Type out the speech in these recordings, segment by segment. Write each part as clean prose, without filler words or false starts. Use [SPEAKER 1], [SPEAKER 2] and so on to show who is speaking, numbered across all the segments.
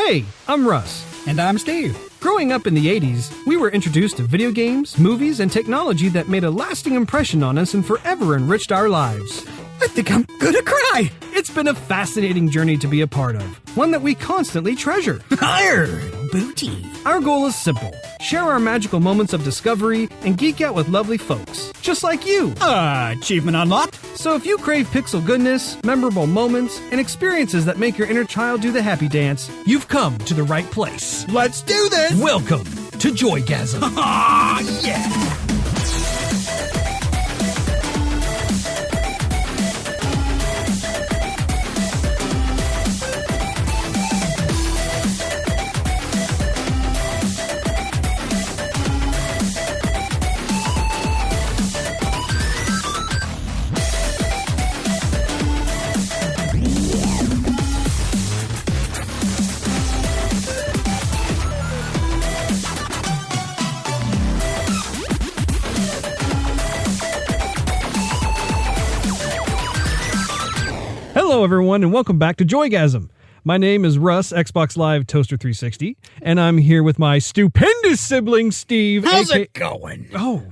[SPEAKER 1] Hey, I'm Russ.
[SPEAKER 2] And I'm Steve.
[SPEAKER 1] Growing up in the 80s, we were introduced to video games, movies, and technology that made a lasting impression on us and forever enriched our lives.
[SPEAKER 2] I think I'm gonna cry.
[SPEAKER 1] It's been a fascinating journey to be a part of, one that we constantly treasure.
[SPEAKER 2] Higher, booty.
[SPEAKER 1] Our goal is simple: share our magical moments of discovery and geek out with lovely folks, just like you.
[SPEAKER 2] Achievement unlocked.
[SPEAKER 1] So if you crave pixel goodness, memorable moments, and experiences that make your inner child do the happy dance, you've come to the right place.
[SPEAKER 2] Let's do this.
[SPEAKER 1] Welcome to Joygasm.
[SPEAKER 2] Ah, yeah.
[SPEAKER 1] Hello, everyone, and welcome back to Joygasm. My name is Russ, Xbox Live Toaster 360, and I'm here with my stupendous sibling, Steve.
[SPEAKER 2] How's it going?
[SPEAKER 1] Oh,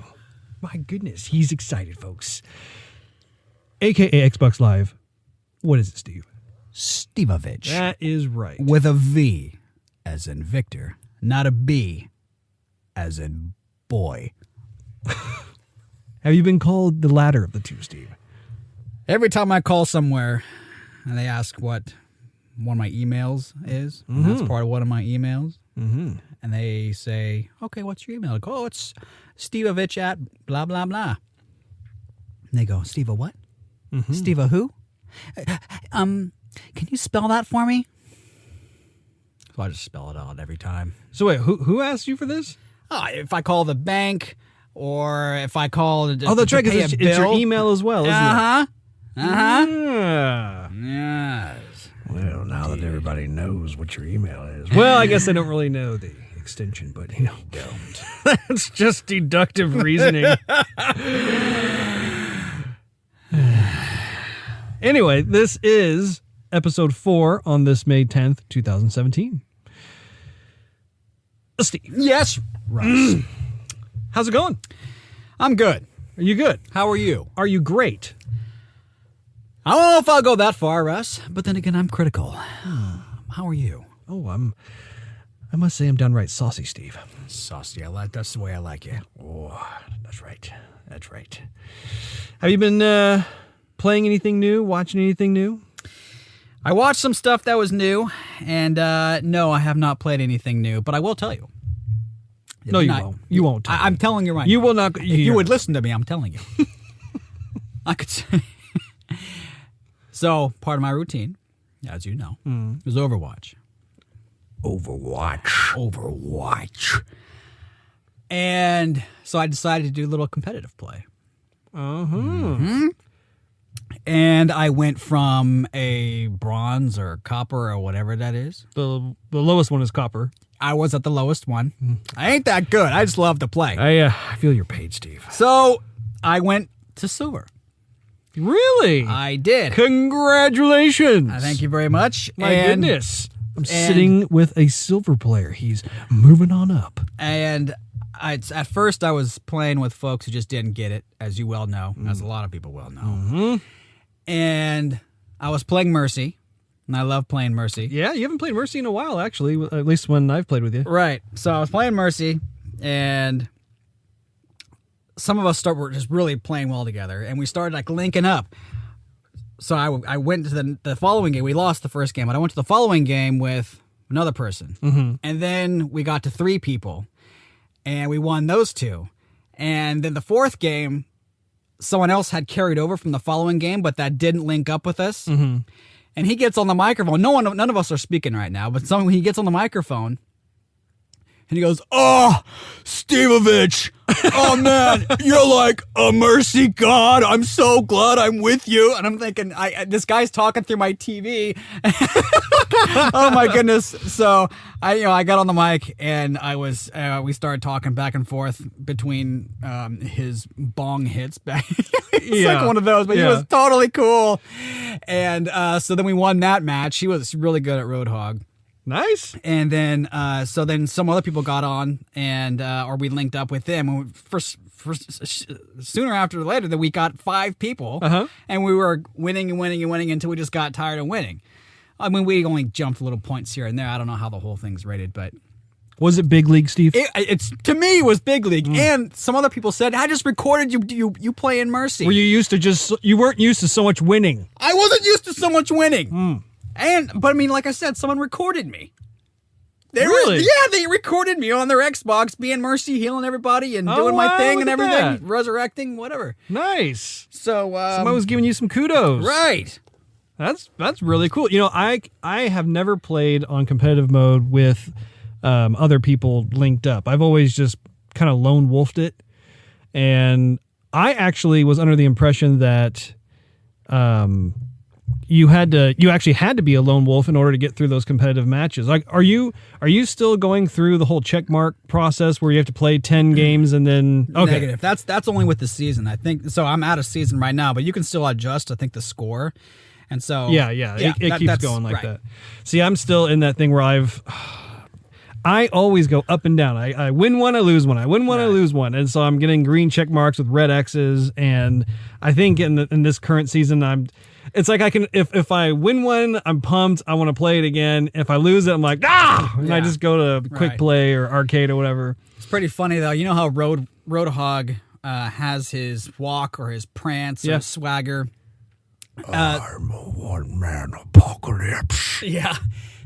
[SPEAKER 1] my goodness, he's excited, folks. AKA Xbox Live. What is it, Steve?
[SPEAKER 2] Stevavitch.
[SPEAKER 1] That is right.
[SPEAKER 2] With a V, as in Victor, not a B, as in boy.
[SPEAKER 1] Have you been called the latter of the two, Steve?
[SPEAKER 2] Every time I call somewhere and they ask what one of my emails is, and that's part of one of my emails, and they say, okay, what's your email? I go, oh, it's Stevavitch at blah, blah, blah. And they go, Steve, a what? Steve, a who? Can you spell that for me? So I just spell it out every time.
[SPEAKER 1] So wait, who asked you for this?
[SPEAKER 2] If I call the bank or if I call
[SPEAKER 1] Oh, that's right, because it's your email as well, isn't it?
[SPEAKER 2] Yeah.
[SPEAKER 1] Yes.
[SPEAKER 3] Well, now that everybody knows what your email is.
[SPEAKER 1] Well, I guess I don't really know the extension, but don't. That's just deductive reasoning. Anyway, this is episode 4 on this May 10th, 2017. Steve.
[SPEAKER 2] Yes, Russ.
[SPEAKER 1] How's it going?
[SPEAKER 2] I'm good.
[SPEAKER 1] Are you good?
[SPEAKER 2] How are you?
[SPEAKER 1] Are you great?
[SPEAKER 2] I don't know if I'll go that far, Russ, but then again, I'm critical. How are you?
[SPEAKER 1] Oh, I must say I'm downright saucy, Steve.
[SPEAKER 2] Saucy. That's the way I like you.
[SPEAKER 1] Oh, that's right. That's right. Have you been playing anything new? Watching anything new?
[SPEAKER 2] I watched some stuff that was new, and no, I have not played anything new, but I will tell you.
[SPEAKER 1] No, you won't. You won't.
[SPEAKER 2] I'm telling you right
[SPEAKER 1] You
[SPEAKER 2] now.
[SPEAKER 1] will not.
[SPEAKER 2] If you would listen to me, I'm telling you. I could say. So, part of my routine, as you know, is Overwatch. Overwatch. And so I decided to do a little competitive play. And I went from a bronze or copper or whatever that is.
[SPEAKER 1] The lowest one is copper.
[SPEAKER 2] I was at the lowest one. I ain't that good. I just love to play.
[SPEAKER 1] I feel your pain, Steve.
[SPEAKER 2] So I went to silver.
[SPEAKER 1] Really?
[SPEAKER 2] I did.
[SPEAKER 1] Congratulations.
[SPEAKER 2] Thank you very much.
[SPEAKER 1] My goodness. I'm sitting with a silver player. He's moving on up.
[SPEAKER 2] And at first I was playing with folks who just didn't get it, as you well know, as a lot of people well know. And I was playing Mercy, and I love playing Mercy.
[SPEAKER 1] Yeah, you haven't played Mercy in a while, actually, at least when I've played with you.
[SPEAKER 2] Right. So I was playing Mercy, and some of us were just really playing well together, and we started like linking up. So I went to the following game. We lost the first game, but I went to the following game with another person. And then we got to 3 people, and we won those 2. And then the 4th game, someone else had carried over from the following game, but that didn't link up with us. And he gets on the microphone. None of us are speaking right now, but he gets on the microphone, and he goes, "Oh, Stevavitch, oh man, you're like a mercy god. I'm so glad I'm with you." And I'm thinking, this guy's talking through my TV. Oh my goodness! So I got on the mic and we started talking back and forth between his bong hits. It's like one of those, but he was totally cool. And so then we won that match. He was really good at Roadhog.
[SPEAKER 1] Nice.
[SPEAKER 2] And then, so then some other people got on, and or we linked up with them. And sooner after or later, that we got 5 people, and we were winning and winning and winning until we just got tired of winning. I mean, we only jumped little points here and there. I don't know how the whole thing's rated, but
[SPEAKER 1] was it big league, Steve?
[SPEAKER 2] It's to me it was big league. And some other people said, I just recorded you playing Mercy.
[SPEAKER 1] Were you used to you weren't used to so much winning?
[SPEAKER 2] I wasn't used to so much winning. But I mean, like I said, someone recorded me.
[SPEAKER 1] Really?
[SPEAKER 2] They recorded me on their Xbox, being Mercy, healing everybody, and doing my thing and everything, resurrecting, whatever.
[SPEAKER 1] Nice.
[SPEAKER 2] So
[SPEAKER 1] somebody was giving you some kudos.
[SPEAKER 2] Right.
[SPEAKER 1] That's really cool. You know, I have never played on competitive mode with other people linked up. I've always just kind of lone wolfed it, and I actually was under the impression that you actually had to be a lone wolf in order to get through those competitive matches. Like, are you still going through the whole check mark process where you have to play 10 games and then
[SPEAKER 2] Negative. That's only with the season, I think. So I'm out of season right now, but you can still adjust, I think, the score. And so
[SPEAKER 1] it keeps going like that. See, I'm still in that thing where I always go up and down. I win one, I lose one. I win one, I lose one. And so I'm getting green check marks with red X's. And I think in this current season, it's like I can, if I win one, I'm pumped. I want to play it again. If I lose it, I'm like, and I just go to quick play or arcade or whatever.
[SPEAKER 2] It's pretty funny though. You know how Roadhog has his walk or his prance or his swagger.
[SPEAKER 3] I'm a one-man apocalypse.
[SPEAKER 2] Yeah.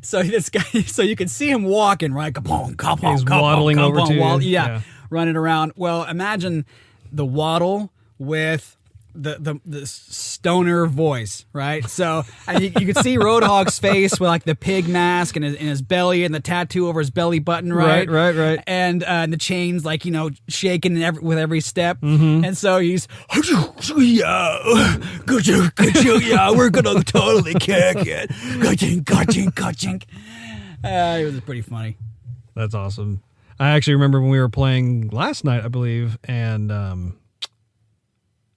[SPEAKER 2] So this guy, so you can see him walking, right?
[SPEAKER 1] He's waddling over to you.
[SPEAKER 2] Running around. Well, imagine the waddle with the stoner voice, right? So and you can see Roadhog's face with like the pig mask and his belly and the tattoo over his belly button, right?
[SPEAKER 1] Right.
[SPEAKER 2] And the chains like, shaking with every step. And so he's, yeah, we're gonna totally kick it. Ka-chink. It was pretty funny.
[SPEAKER 1] That's awesome. I actually remember when we were playing last night, I believe, and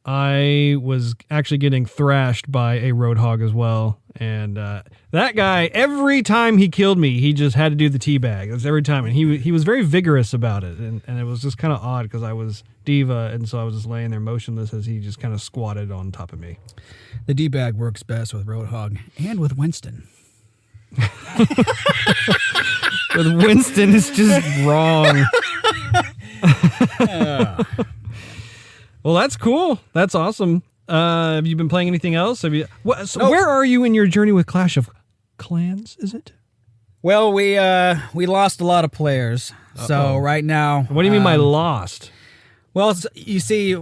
[SPEAKER 1] I was actually getting thrashed by a Roadhog as well. And that guy, every time he killed me, he just had to do the teabag. That's every time. And he was very vigorous about it. And it was just kind of odd because I was diva, and so I was just laying there motionless as he just kind of squatted on top of me.
[SPEAKER 2] The D-bag works best with Roadhog and with Winston.
[SPEAKER 1] With Winston, it's just wrong. Well, that's cool. That's awesome. Have you been playing anything else? Where are you in your journey with Clash of Clans? Is it?
[SPEAKER 2] Well, we lost a lot of players. Uh-oh. So right now,
[SPEAKER 1] what do you mean by lost?
[SPEAKER 2] Well, you see,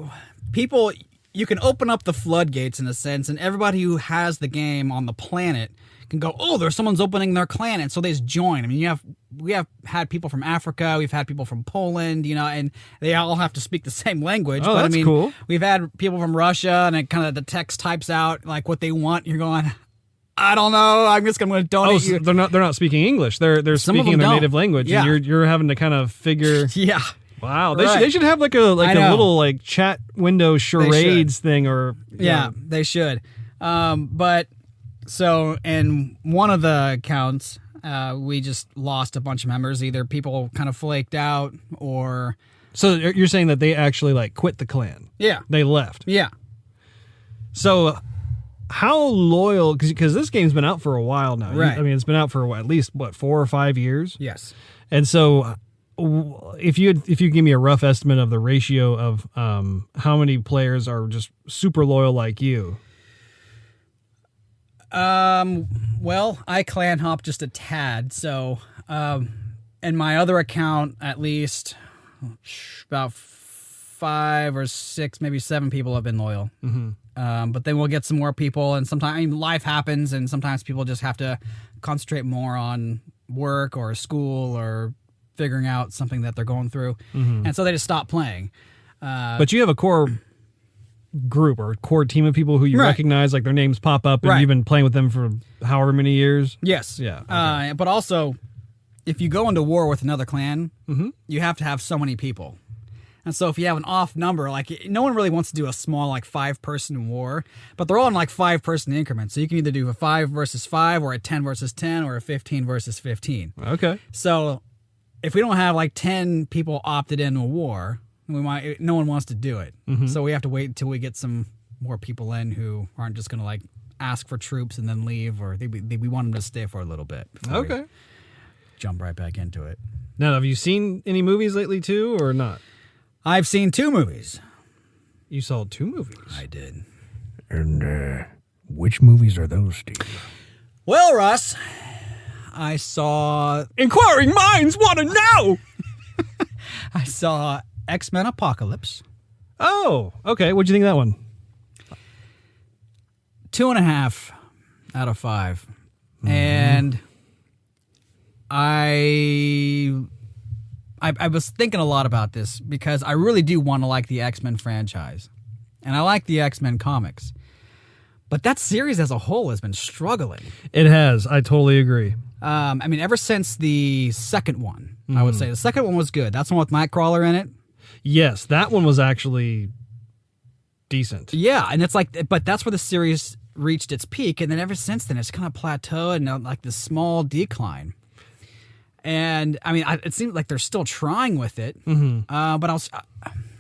[SPEAKER 2] people, you can open up the floodgates in a sense, and everybody who has the game on the planet can go, oh, there's someone's opening their clan, and so they just join. I mean, we have had people from Africa, we've had people from Poland, and they all have to speak the same language.
[SPEAKER 1] Oh, that's cool.
[SPEAKER 2] We've had people from Russia, and it kind of the text types out like what they want. You're going, I don't know. I'm going to donate you.
[SPEAKER 1] They're not speaking English. They're speaking in their native language, and you're having to kind of figure.
[SPEAKER 2] Yeah.
[SPEAKER 1] Wow, they should have like a little like chat window charades thing, or
[SPEAKER 2] they should. But. So, in one of the accounts, we just lost a bunch of members. Either people kind of flaked out or...
[SPEAKER 1] So, you're saying that they actually, like, quit the clan?
[SPEAKER 2] Yeah.
[SPEAKER 1] They left?
[SPEAKER 2] Yeah.
[SPEAKER 1] So, how loyal... Because this game's been out for a while now.
[SPEAKER 2] Right.
[SPEAKER 1] I mean, it's been out for, at least, 4 or 5 years?
[SPEAKER 2] Yes.
[SPEAKER 1] And so, if you give me a rough estimate of the ratio of how many players are just super loyal like you...
[SPEAKER 2] Well, I clan hop just a tad, so, in my other account, at least about 5 or 6, maybe 7 people have been loyal. Mm-hmm. But then we'll get some more people, and sometimes life happens, and sometimes people just have to concentrate more on work or school or figuring out something that they're going through. Mm-hmm. And so they just stop playing.
[SPEAKER 1] But you have a core group or core team of people who you recognize, like their names pop up, and you've been playing with them for however many years.
[SPEAKER 2] Yes.
[SPEAKER 1] Yeah. Okay.
[SPEAKER 2] But also, if you go into war with another clan, you have to have so many people. And so if you have an off number, like no one really wants to do a small like 5-person war, but they're all in like 5-person increments. So you can either do a 5 versus 5 or a 10 versus 10 or a 15 versus 15.
[SPEAKER 1] Okay.
[SPEAKER 2] So if we don't have like 10 people opted into a war, no one wants to do it. So we have to wait until we get some more people in who aren't just going to like ask for troops and then leave, or we want them to stay for a little bit.
[SPEAKER 1] Okay.
[SPEAKER 2] Jump right back into it.
[SPEAKER 1] Now, have you seen any movies lately too, or not?
[SPEAKER 2] I've seen 2 movies.
[SPEAKER 1] You saw 2 movies.
[SPEAKER 2] I did.
[SPEAKER 3] And which movies are those, Steve?
[SPEAKER 2] Well, Russ, I saw
[SPEAKER 1] Inquiring minds want to know.
[SPEAKER 2] I saw X-Men Apocalypse.
[SPEAKER 1] Oh, okay. What'd you think of that one?
[SPEAKER 2] 2.5 out of 5. And I was thinking a lot about this because I really do want to like the X-Men franchise. And I like the X-Men comics. But that series as a whole has been struggling.
[SPEAKER 1] It has. I totally agree.
[SPEAKER 2] I mean, ever since the second one, I would say. The second one was good. That's the one with Nightcrawler in it.
[SPEAKER 1] Yes, that one was actually decent.
[SPEAKER 2] Yeah, and it's like, but that's where the series reached its peak, and then ever since then, it's kind of plateaued and like this small decline. And I mean, it seems like they're still trying with it, but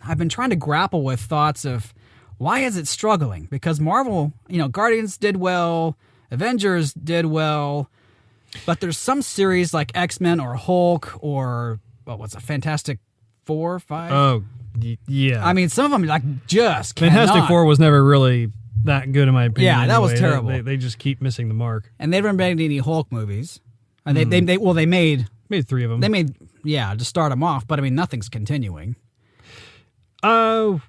[SPEAKER 2] I've been trying to grapple with thoughts of why is it struggling? Because Marvel, Guardians did well, Avengers did well, but there's some series like X-Men or Hulk or what's a Fantastic Four, 5?
[SPEAKER 1] Oh, yeah.
[SPEAKER 2] I mean, some of them like just cannot.
[SPEAKER 1] Fantastic Four was never really that good in my opinion.
[SPEAKER 2] Yeah, that was
[SPEAKER 1] anyway.
[SPEAKER 2] terrible.
[SPEAKER 1] They just keep missing the mark.
[SPEAKER 2] And they haven't made any Hulk movies. And they made
[SPEAKER 1] 3 of them.
[SPEAKER 2] They made to start them off, but I mean nothing's continuing.
[SPEAKER 1] Well,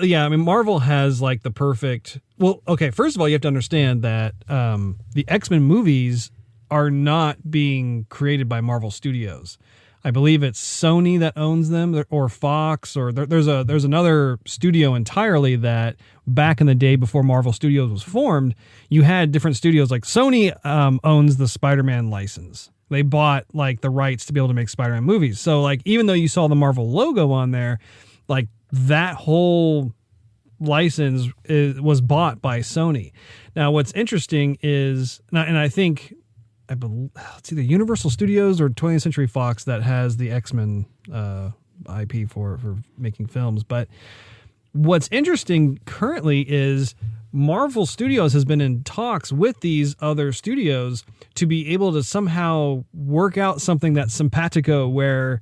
[SPEAKER 1] yeah, I mean Marvel has like the perfect. Well, okay, first of all, you have to understand that the X-Men movies are not being created by Marvel Studios. I believe it's Sony that owns them, or Fox, or there's another studio entirely that back in the day before Marvel Studios was formed, you had different studios. Like Sony owns the Spider-Man license. They bought like the rights to be able to make Spider-Man movies. So like even though you saw the Marvel logo on there, like that whole license was bought by Sony. Now what's interesting is, and I think it's either Universal Studios or 20th Century Fox that has the X-Men IP for making films. But what's interesting currently is Marvel Studios has been in talks with these other studios to be able to somehow work out something that's simpatico where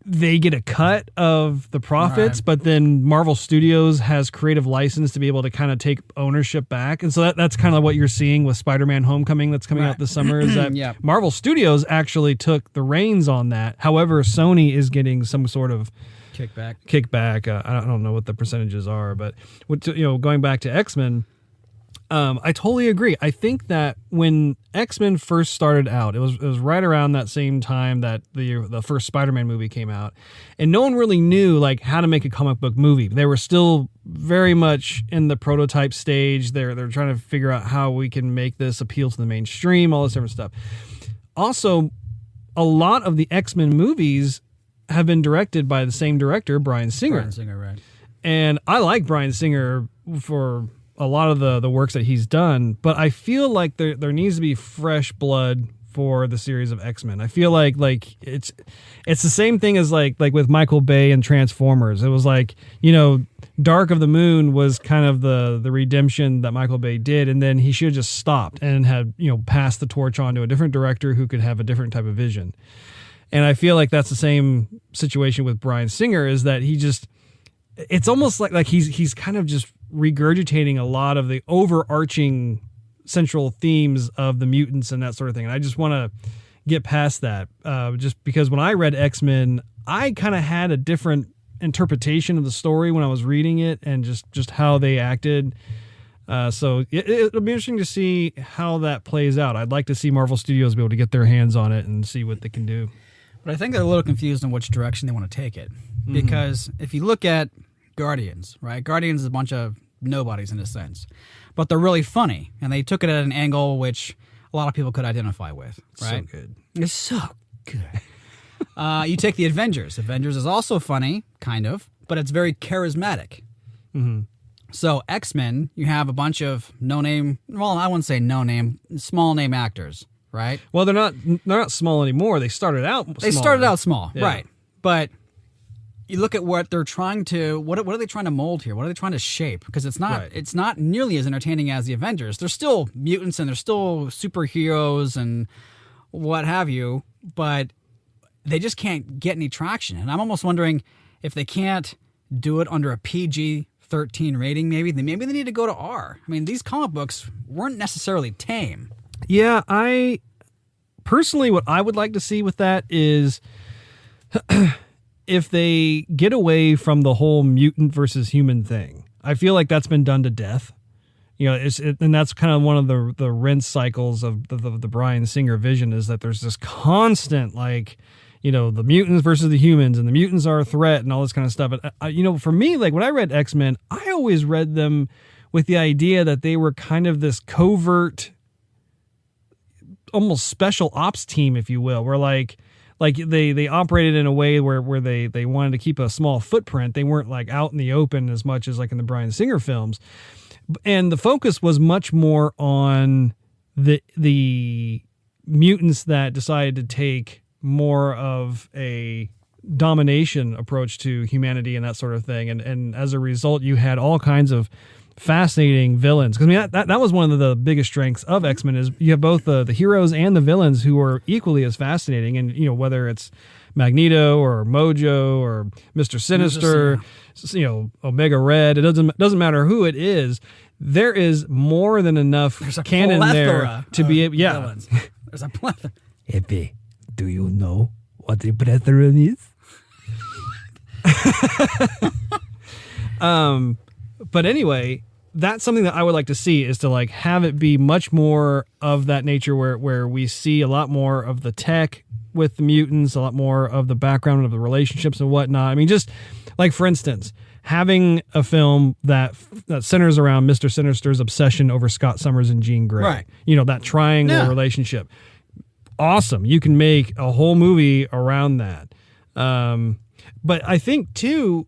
[SPEAKER 1] they get a cut of the profits, but then Marvel Studios has creative license to be able to kind of take ownership back. And so that's kind of what you're seeing with Spider-Man Homecoming that's coming out this summer is that Marvel Studios actually took the reins on that. However, Sony is getting some sort of kickback. I don't know what the percentages are, but going back to X-Men, I totally agree. I think that when X-Men first started out, it was right around that same time that the first Spider-Man movie came out, and no one really knew like how to make a comic book movie. They were still very much in the prototype stage. They're trying to figure out how we can make this appeal to the mainstream, all this different stuff. Also, a lot of the X-Men movies have been directed by the same director, Bryan Singer.
[SPEAKER 2] Bryan Singer, right.
[SPEAKER 1] And I like Bryan Singer for a lot of the works that he's done, but I feel like there needs to be fresh blood for the series of X-Men. I feel like it's the same thing as like with Michael Bay and Transformers. It was like, Dark of the Moon was kind of the redemption that Michael Bay did, and then he should have just stopped and had, passed the torch on to a different director who could have a different type of vision. And I feel like that's the same situation with Bryan Singer, is that it's almost like he's kind of just regurgitating a lot of the overarching central themes of the mutants and that sort of thing. And I just want to get past that, just because when I read X-Men, I kind of had a different interpretation of the story when I was reading it and just how they acted. So it'll be interesting to see how that plays out. I'd like to see Marvel Studios be able to get their hands on it and see what they can do.
[SPEAKER 2] But I think they're a little confused on which direction they want to take it. Because if you look at Guardians, right? Guardians is a bunch of nobodies in a sense, but they're really funny, and they took it at an angle which a lot of people could identify with. Right?
[SPEAKER 1] So good.
[SPEAKER 2] It's so good. You take the Avengers. Avengers is also funny, kind of, but it's very charismatic.
[SPEAKER 1] Mm-hmm.
[SPEAKER 2] So X-Men, you have a bunch of no-name, well, I wouldn't say no-name, small-name actors, right?
[SPEAKER 1] Well, they're not small anymore. They started out
[SPEAKER 2] They started out small,
[SPEAKER 1] Yeah.
[SPEAKER 2] right. But you look at what they're trying to, what are they trying to mold here? What are they trying to shape? Because it's not nearly as entertaining as the Avengers. They're still mutants and they're still superheroes and what have you, but they just can't get any traction. And I'm almost wondering if they can't do it under a PG-13 rating, maybe they need to go to R. I mean, these comic books weren't necessarily tame.
[SPEAKER 1] Yeah, I personally, what I would like to see with that is if they get away from the whole mutant versus human thing. I feel like that's been done to death. You know, and that's kind of one of the rinse cycles of the Bryan Singer vision, is that there's this constant, like, you know, the mutants versus the humans, and the mutants are a threat and all this kind of stuff. But, you know, for me, like when I read X-Men, I always read them with the idea that they were kind of this covert, almost special ops team, if you will, where like they operated in a way where they wanted to keep a small footprint. They weren't like out in the open as much as like in the Bryan Singer films. And the focus was much more on the mutants that decided to take more of a domination approach to humanity and that sort of thing. And as a result, you had all kinds of fascinating villains. Because I mean, that was one of the biggest strengths of X-Men, is you have both the heroes and the villains who are equally as fascinating. And, you know, whether it's Magneto or Mojo or Mr. Sinister, you know, Omega Red, it doesn't matter who it is. There is more than enough canon there to be able. Yeah,
[SPEAKER 2] villains. There's a plethora.
[SPEAKER 3] Epi, do you know what a brethren is?
[SPEAKER 1] But anyway, that's something that I would like to see, is to like have it be much more of that nature where we see a lot more of the tech with the mutants, a lot more of the background of the relationships and whatnot. I mean, just like, for instance, having a film that centers around Mr. Sinister's obsession over Scott Summers and Jean Grey.
[SPEAKER 2] Right.
[SPEAKER 1] You know, that triangle relationship. Awesome. You can make a whole movie around that. But I think, too,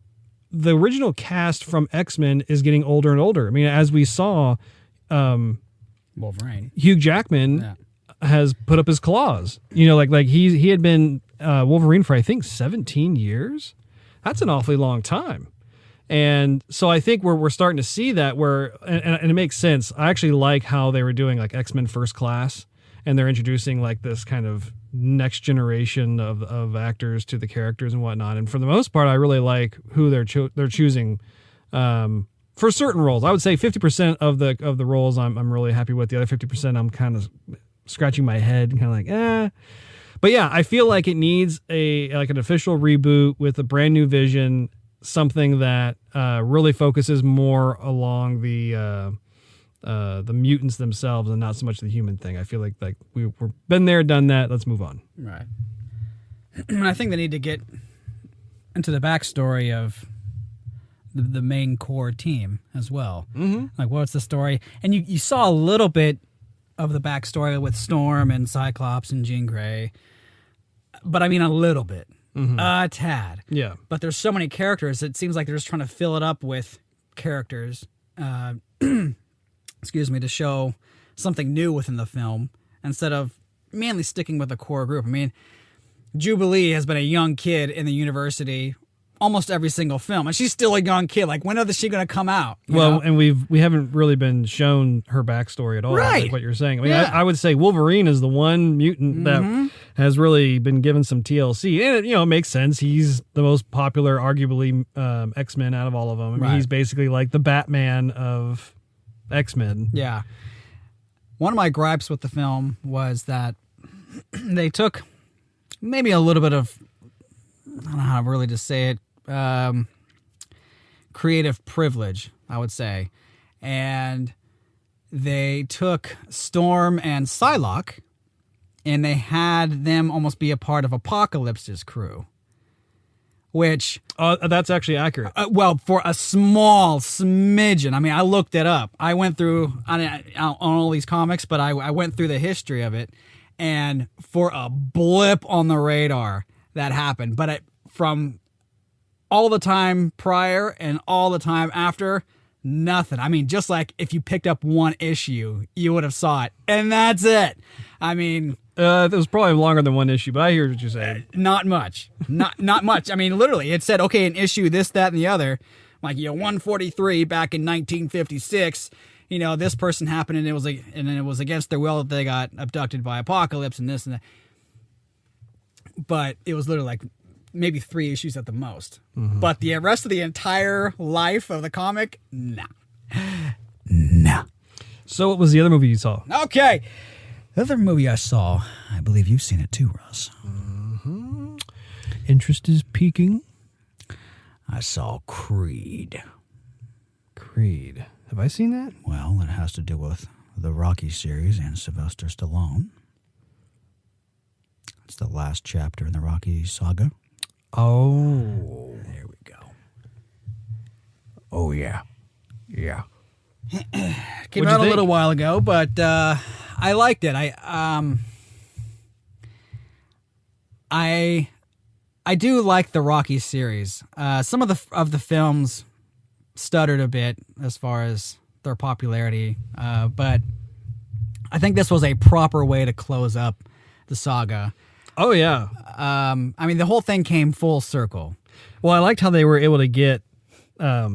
[SPEAKER 1] the original cast from X-Men is getting older and older. I mean, as we saw,
[SPEAKER 2] Wolverine.
[SPEAKER 1] Hugh Jackman has put up his claws. You know, like he had been Wolverine for, I think, 17 years. That's an awfully long time. And so I think we're starting to see that and it makes sense. I actually like how they were doing like X-Men First Class, and they're introducing like this kind of next generation of actors to the characters and whatnot. And for the most part, I really like who they're choosing for certain roles. I would say 50% of the roles I'm really happy with. The other 50% I'm kind of scratching my head, kind of like, eh. But yeah, I feel like it needs an official reboot with a brand new vision, something that really focuses more along the mutants themselves and not so much the human thing. I feel like we've been there, done that. Let's move on.
[SPEAKER 2] Right. I think they need to get into the backstory of the main core team as well. Mm-hmm. Like, what's the story? And you saw a little bit of the backstory with Storm and Cyclops and Jean Grey, but I mean a little bit. Mm-hmm. A tad.
[SPEAKER 1] Yeah.
[SPEAKER 2] But there's so many characters, it seems like they're just trying to fill it up with characters, excuse me, to show something new within the film instead of mainly sticking with the core group. I mean, Jubilee has been a young kid in the university almost every single film, and she's still a young kid. Like, when is she going to come out? You know?
[SPEAKER 1] And we haven't really been shown her backstory at all.
[SPEAKER 2] Right.
[SPEAKER 1] Like what you're saying. I mean, I would say Wolverine is the one mutant that has really been given some TLC, and it makes sense. He's the most popular, arguably, X-Men out of all of them. I mean, he's basically like the Batman of X-Men.
[SPEAKER 2] Yeah. One of my gripes with the film was that they took maybe a little bit of, I don't know how really to say it, creative privilege, I would say. And they took Storm and Psylocke, and they had them almost be a part of Apocalypse's crew. Which...
[SPEAKER 1] that's actually accurate.
[SPEAKER 2] Well, for a small smidgen. I mean, I looked it up. I went through, on all these comics, but I went through the history of it. And for a blip on the radar, that happened. But from all the time prior and all the time after, nothing. I mean, just like if you picked up one issue, you would have saw it, and that's it. I mean,
[SPEAKER 1] it was probably longer than one issue, but I hear what you're saying.
[SPEAKER 2] Not much. Not much. I mean, literally, it said, okay, an issue, this, that, and the other. Like, 143 back in 1956. This person happened, and it was against their will that they got abducted by Apocalypse, and this and that. But it was literally like maybe 3 issues at the most. Mm-hmm. But the rest of the entire life of the comic, nah.
[SPEAKER 1] So what was the other movie you saw?
[SPEAKER 2] Okay. The other movie I saw, I believe you've seen it too, Russ.
[SPEAKER 1] Mm-hmm. Interest is peaking.
[SPEAKER 2] I saw Creed.
[SPEAKER 1] Creed. Have I seen that?
[SPEAKER 2] Well, it has to do with the Rocky series and Sylvester Stallone. It's the last chapter in the Rocky saga.
[SPEAKER 1] Oh.
[SPEAKER 2] There we go.
[SPEAKER 3] Oh, yeah. Yeah.
[SPEAKER 2] Came out a little while ago, but I liked it. I do like the Rocky series. Some of the films stuttered a bit as far as their popularity, but I think this was a proper way to close up the saga.
[SPEAKER 1] Oh yeah.
[SPEAKER 2] I mean, the whole thing came full circle.
[SPEAKER 1] Well, I liked how they were able to get a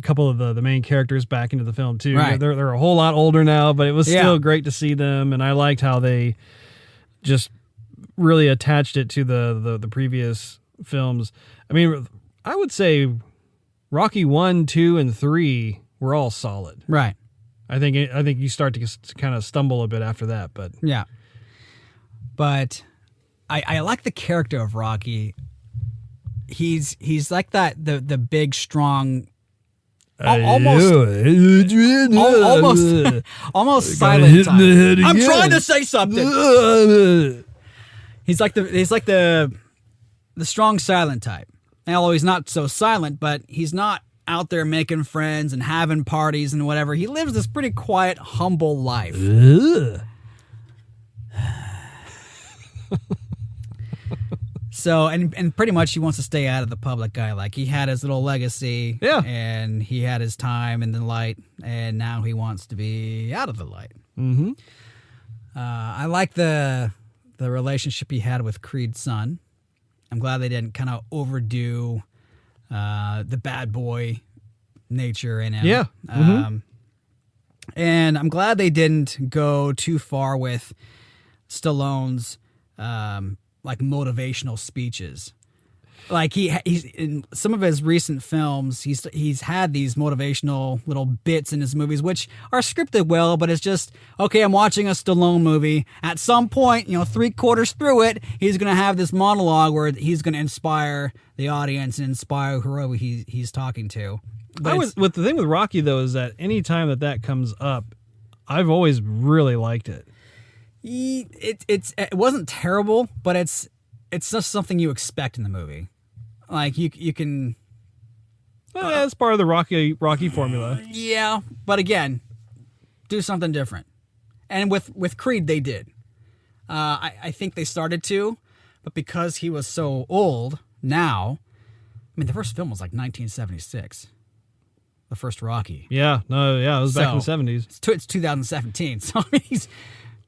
[SPEAKER 1] couple of the main characters back into the film too.
[SPEAKER 2] Right.
[SPEAKER 1] They're a whole lot older now, but it was still great to see them, and I liked how they just really attached it to the previous films. I mean, I would say Rocky 1, 2, and 3 were all solid.
[SPEAKER 2] Right.
[SPEAKER 1] I think you start to kind of stumble a bit after that, but
[SPEAKER 2] yeah. But I like the character of Rocky. He's like that the big strong, almost silent type. I'm trying to say something. He's like the strong silent type. Although he's not so silent, but he's not out there making friends and having parties and whatever. He lives this pretty quiet, humble life. So, and pretty much he wants to stay out of the public eye. Like, he had his little legacy, and he had his time in the light, and now he wants to be out of the light.
[SPEAKER 1] Mm-hmm.
[SPEAKER 2] I like the relationship he had with Creed's son. I'm glad they didn't kind of overdo the bad boy nature in him.
[SPEAKER 1] Yeah. Mm-hmm.
[SPEAKER 2] And I'm glad they didn't go too far with Stallone's like motivational speeches. Like he's in some of his recent films, he's had these motivational little bits in his movies, which are scripted well, but it's just, okay, I'm watching a Stallone movie. At some point, 3/4 through it, he's going to have this monologue where he's going to inspire the audience and inspire whoever he's talking to. But
[SPEAKER 1] the thing with Rocky, though, is that any time that comes up, I've always really liked it.
[SPEAKER 2] It wasn't terrible, but it's just something you expect in the movie. Like you can.
[SPEAKER 1] Well, yeah, it's part of the Rocky formula.
[SPEAKER 2] Yeah, but again, do something different. And with Creed, they did. I think they started to, but because he was so old now, I mean, the first film was like 1976. The first Rocky.
[SPEAKER 1] Yeah, it was back in the 70s.
[SPEAKER 2] It's 2017, so I mean, he's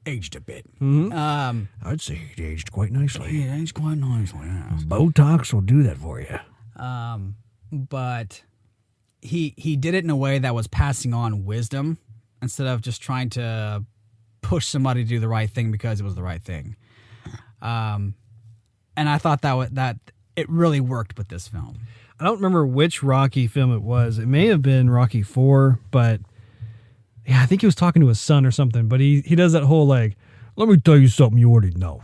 [SPEAKER 2] aged a bit.
[SPEAKER 1] Mm-hmm.
[SPEAKER 3] I'd say he aged quite nicely.
[SPEAKER 2] He aged quite nicely, yes.
[SPEAKER 3] Botox will do that for you.
[SPEAKER 2] But he did it in a way that was passing on wisdom instead of just trying to push somebody to do the right thing because it was the right thing. And I thought that it really worked with this film.
[SPEAKER 1] I don't remember which Rocky film it was. It may have been Rocky 4, but yeah, I think he was talking to his son or something. But he does that whole like, let me tell you something you already know.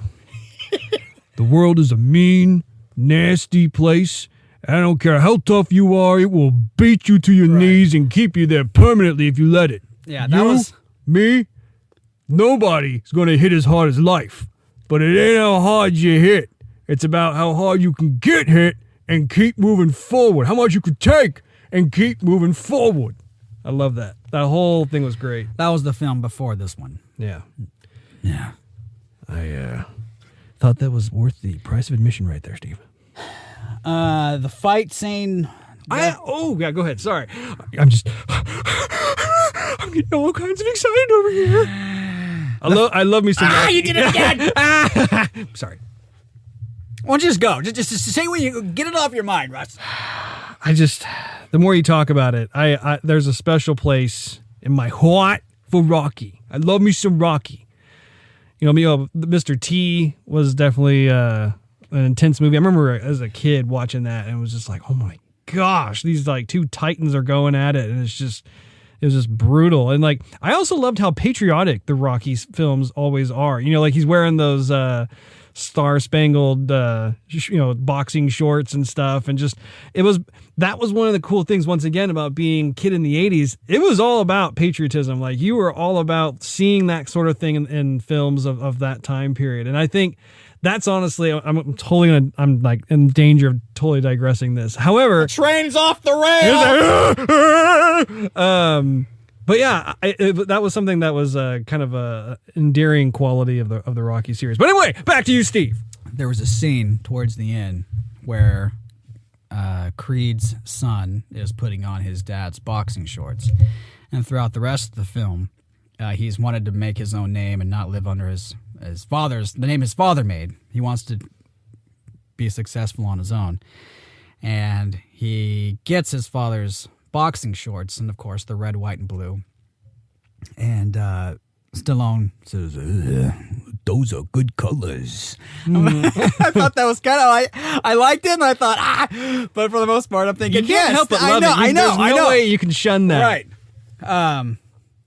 [SPEAKER 1] The world is a mean, nasty place. I don't care how tough you are, it will beat you to your knees and keep you there permanently if you let it.
[SPEAKER 2] Yeah, that was
[SPEAKER 1] me. Nobody's going to hit as hard as life, but it ain't how hard you hit. It's about how hard you can get hit and keep moving forward. How much you could take and keep moving forward. I love that. That whole thing was great.
[SPEAKER 2] That was the film before this one.
[SPEAKER 1] Yeah.
[SPEAKER 2] Yeah.
[SPEAKER 3] I
[SPEAKER 1] Thought that was worth the price of admission right there, Steve.
[SPEAKER 2] The fight scene.
[SPEAKER 1] Go ahead. Sorry. I'm getting all kinds of excited over here. I love me some.
[SPEAKER 2] You did it again.
[SPEAKER 1] Sorry.
[SPEAKER 2] Why don't you just go? Just say when you get it off your mind, Russ.
[SPEAKER 1] The more you talk about it, there's a special place in my heart for Rocky. I love me some Rocky. Mr. T was definitely an intense movie. I remember as a kid watching that, and it was just like, oh my gosh, these like two titans are going at it, and it was just brutal. And like, I also loved how patriotic the Rocky films always are. Like he's wearing those star-spangled boxing shorts and stuff, and that was one of the cool things once again about being a kid in the 80s. It was all about patriotism. Like you were all about seeing that sort of thing in films of that time period. And I think that's honestly, I'm like in danger of totally digressing this. However,
[SPEAKER 2] train's off the rail.
[SPEAKER 1] But yeah, that was something that was kind of a endearing quality of the Rocky series. But anyway, back to you, Steve.
[SPEAKER 2] There was a scene towards the end where Creed's son is putting on his dad's boxing shorts, and throughout the rest of the film, he's wanted to make his own name and not live under the name his father made. He wants to be successful on his own, and he gets his father's boxing shorts, and of course the red, white, and blue. And Stallone says, "Those are good colors." I thought that was kind of I liked it, and I thought, but for the most part, I'm thinking,
[SPEAKER 1] you can't help but love it.
[SPEAKER 2] I know.
[SPEAKER 1] There's no way you can shun that.
[SPEAKER 2] Right.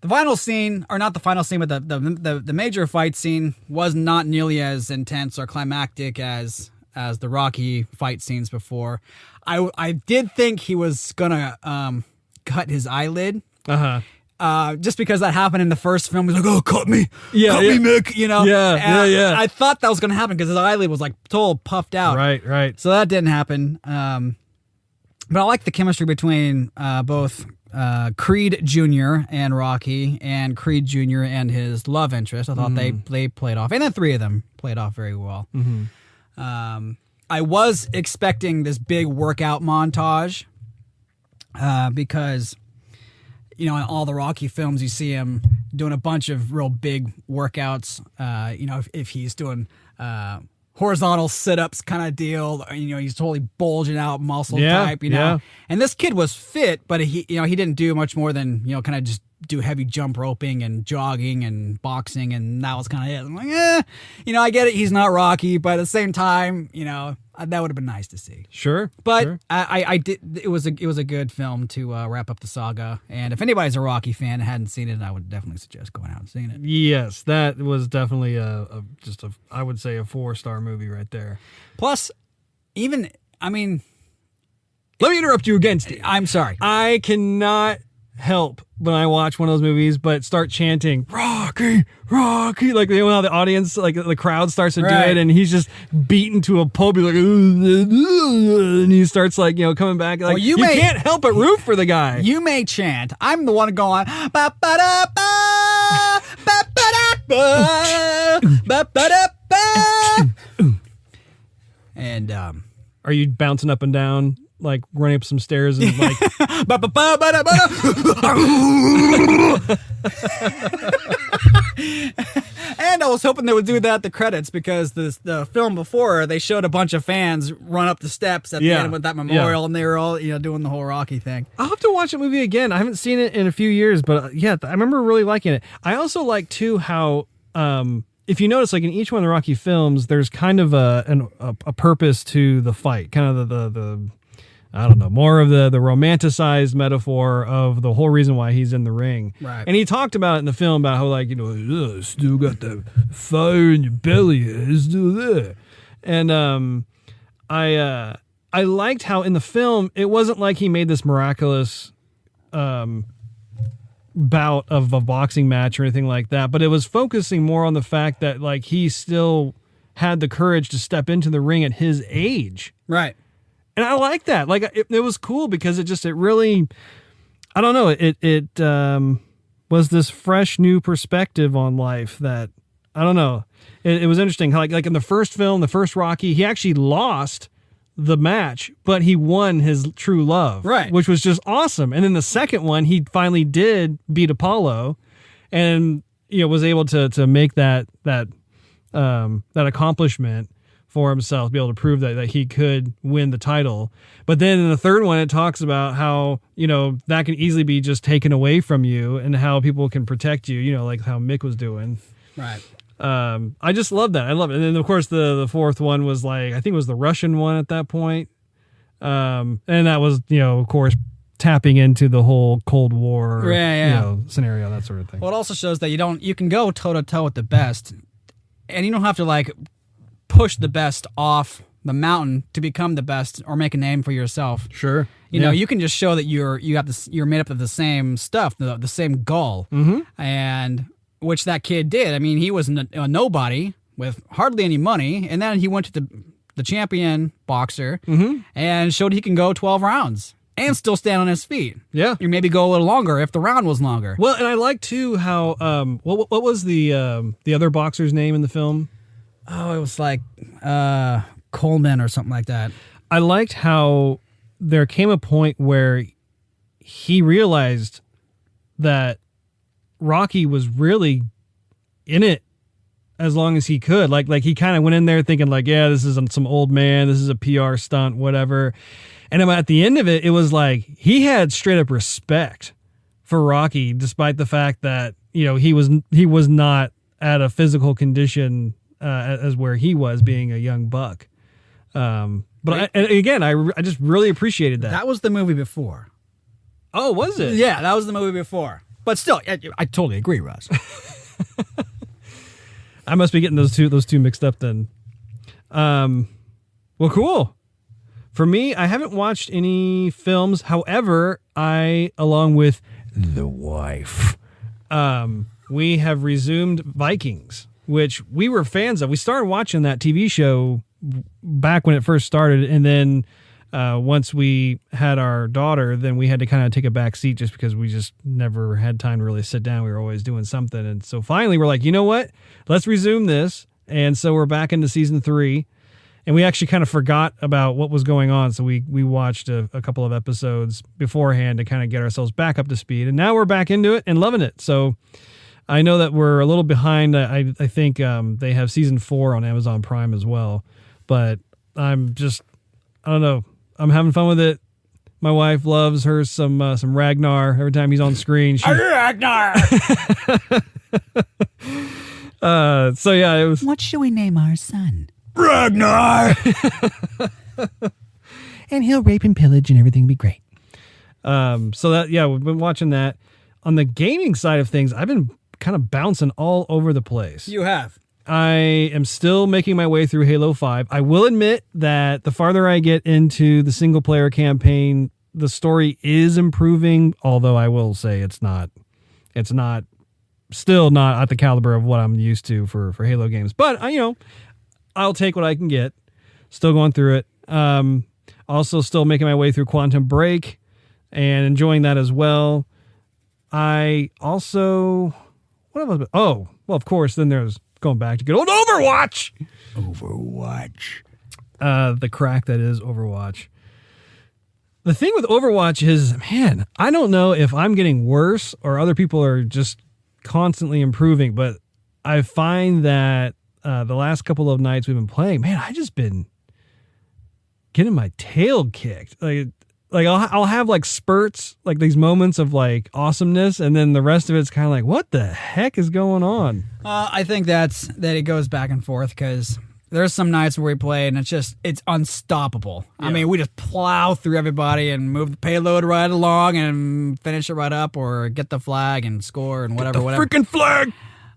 [SPEAKER 2] The final scene, or not the final scene, but the major fight scene was not nearly as intense or climactic as the Rocky fight scenes before. I did think he was gonna cut his eyelid. Just because that happened in the first film. He's like, "Oh, cut me, me, Mick," Yeah. I thought that was gonna happen because his eyelid was like total puffed out.
[SPEAKER 1] Right.
[SPEAKER 2] So that didn't happen. But I like the chemistry between both Creed Jr. and Rocky, and Creed Jr. and his love interest. I thought they played off, and the three of them played off very well. I was expecting this big workout montage because, in all the Rocky films, you see him doing a bunch of real big workouts. If he's doing horizontal sit-ups kind of deal, he's totally bulging out muscle type,
[SPEAKER 1] Yeah.
[SPEAKER 2] And this kid was fit, but he didn't do much more than, kind of just do heavy jump roping and jogging and boxing, and that was kind of it. I'm like, I get it. He's not Rocky, but at the same time, that would have been nice to see.
[SPEAKER 1] Sure.
[SPEAKER 2] But
[SPEAKER 1] sure.
[SPEAKER 2] I did. It was a good film to wrap up the saga. And if anybody's a Rocky fan and hadn't seen it, I would definitely suggest going out and seeing it.
[SPEAKER 1] Yes, that was definitely I would say a 4-star movie right there.
[SPEAKER 2] Plus, let me
[SPEAKER 1] interrupt you again, Steve.
[SPEAKER 2] I'm sorry.
[SPEAKER 1] I cannot help when I watch one of those movies but start chanting Rocky, like how the audience, like the crowd starts to do it, and he's just beaten to a pulp, like, and he starts like coming back, like you can't help but root for the guy.
[SPEAKER 2] You may chant. I'm the one going ba ba da ba ba ba da ba ba ba da ba. And
[SPEAKER 1] are you bouncing up and down, like running up some stairs and like
[SPEAKER 2] And I was hoping they would do that at the credits, because the film before, they showed a bunch of fans run up the steps at the end with that memorial, and they were all doing the whole Rocky thing.
[SPEAKER 1] I'll have to watch the movie again. I haven't seen it in a few years, but I remember really liking it. I also like too how if you notice, like in each one of the Rocky films, there's kind of a purpose to the fight, kind of the I don't know, more of the romanticized metaphor of the whole reason why he's in the ring.
[SPEAKER 2] Right.
[SPEAKER 1] And he talked about it in the film about how, like, still got the fire in your belly, it's still there. And I liked how in the film, it wasn't like he made this miraculous bout of a boxing match or anything like that, but it was focusing more on the fact that, like, he still had the courage to step into the ring at his age.
[SPEAKER 2] Right.
[SPEAKER 1] And I like that. Like, it was cool because it really, I don't know, it was this fresh new perspective on life that I don't know. It was interesting. Like in the first film, the first Rocky, he actually lost the match, but he won his true love,
[SPEAKER 2] right?
[SPEAKER 1] Which was just awesome. And then the second one, he finally did beat Apollo, and was able to make that accomplishment for himself, be able to prove that he could win the title. But then in the third one, it talks about how that can easily be just taken away from you, and how people can protect you. Like how Mick was doing,
[SPEAKER 2] right?
[SPEAKER 1] I just love that. I love it. And then of course the fourth one was I think it was the Russian one at that point. And that was, of course, tapping into the whole Cold War, scenario, that sort of thing.
[SPEAKER 2] Well, it also shows that you can go toe to toe with the best, and you don't have to push the best off the mountain to become the best or make a name for yourself.
[SPEAKER 1] Sure.
[SPEAKER 2] You can just show that you're made up of the same stuff, the same gall.
[SPEAKER 1] Mm-hmm.
[SPEAKER 2] And which that kid did. I mean, he was a nobody with hardly any money, and then he went to the champion boxer and showed he can go 12 rounds and still stand on his feet.
[SPEAKER 1] Yeah.
[SPEAKER 2] Or maybe go a little longer if the round was longer.
[SPEAKER 1] Well, and I like too how what was the other boxer's name in the film?
[SPEAKER 2] Oh, it was Coleman or something like that.
[SPEAKER 1] I liked how there came a point where he realized that Rocky was really in it as long as he could. Like he kind of went in there thinking this is some old man, this is a PR stunt, whatever. And at the end of it, it was like he had straight up respect for Rocky, despite the fact that he was not at a physical condition as where he was, being a young buck. But I just really appreciated that.
[SPEAKER 2] That was the movie before.
[SPEAKER 1] Oh, was it?
[SPEAKER 2] Yeah, that was the movie before. But still, I totally agree, Russ.
[SPEAKER 1] I must be getting those two mixed up then. Well, cool. For me, I haven't watched any films. However, along with the wife, we have resumed Vikings, which we were fans of. We started watching that TV show back when it first started, and then once we had our daughter, then we had to kind of take a back seat just because we just never had time to really sit down. We were always doing something. And so finally we're like, you know what? Let's resume this. And so we're back into season 3. And we actually kind of forgot about what was going on. So we watched a couple of episodes beforehand to kind of get ourselves back up to speed. And now we're back into it and loving it. So I know that we're a little behind. I think they have season 4 on Amazon Prime as well. But I don't know. I'm having fun with it. My wife loves her some Ragnar. Every time he's on screen,
[SPEAKER 2] Ragnar.
[SPEAKER 1] So yeah, it was.
[SPEAKER 2] What should we name our son?
[SPEAKER 3] Ragnar! And he'll rape and pillage and everything will be great.
[SPEAKER 1] So that, yeah, we've been watching that. On the gaming side of things, I've been kind of bouncing all over the place.
[SPEAKER 2] You have.
[SPEAKER 1] I am still making my way through Halo 5. I will admit that the farther I get into the single player campaign, the story is improving, although I will say it's still not at the caliber of what I'm used to for Halo games. But I'll take what I can get. Still going through it. Also still making my way through Quantum Break and enjoying that as well. I also, well, of course, then there's going back to good old Overwatch. The crack that is Overwatch. The thing with Overwatch is, man, I don't know if I'm getting worse or other people are just constantly improving, but I find that the last couple of nights we've been playing, man, I just been getting my tail kicked. Like I'll have like spurts, like these moments of like awesomeness, and then the rest of it's kind of like, what the heck is going on?
[SPEAKER 2] I think that it goes back and forth because there's some nights where we play and it's unstoppable. Yeah. I mean, we just plow through everybody and move the payload right along and finish it right up, or get the flag and score and whatever.
[SPEAKER 1] Freaking flag!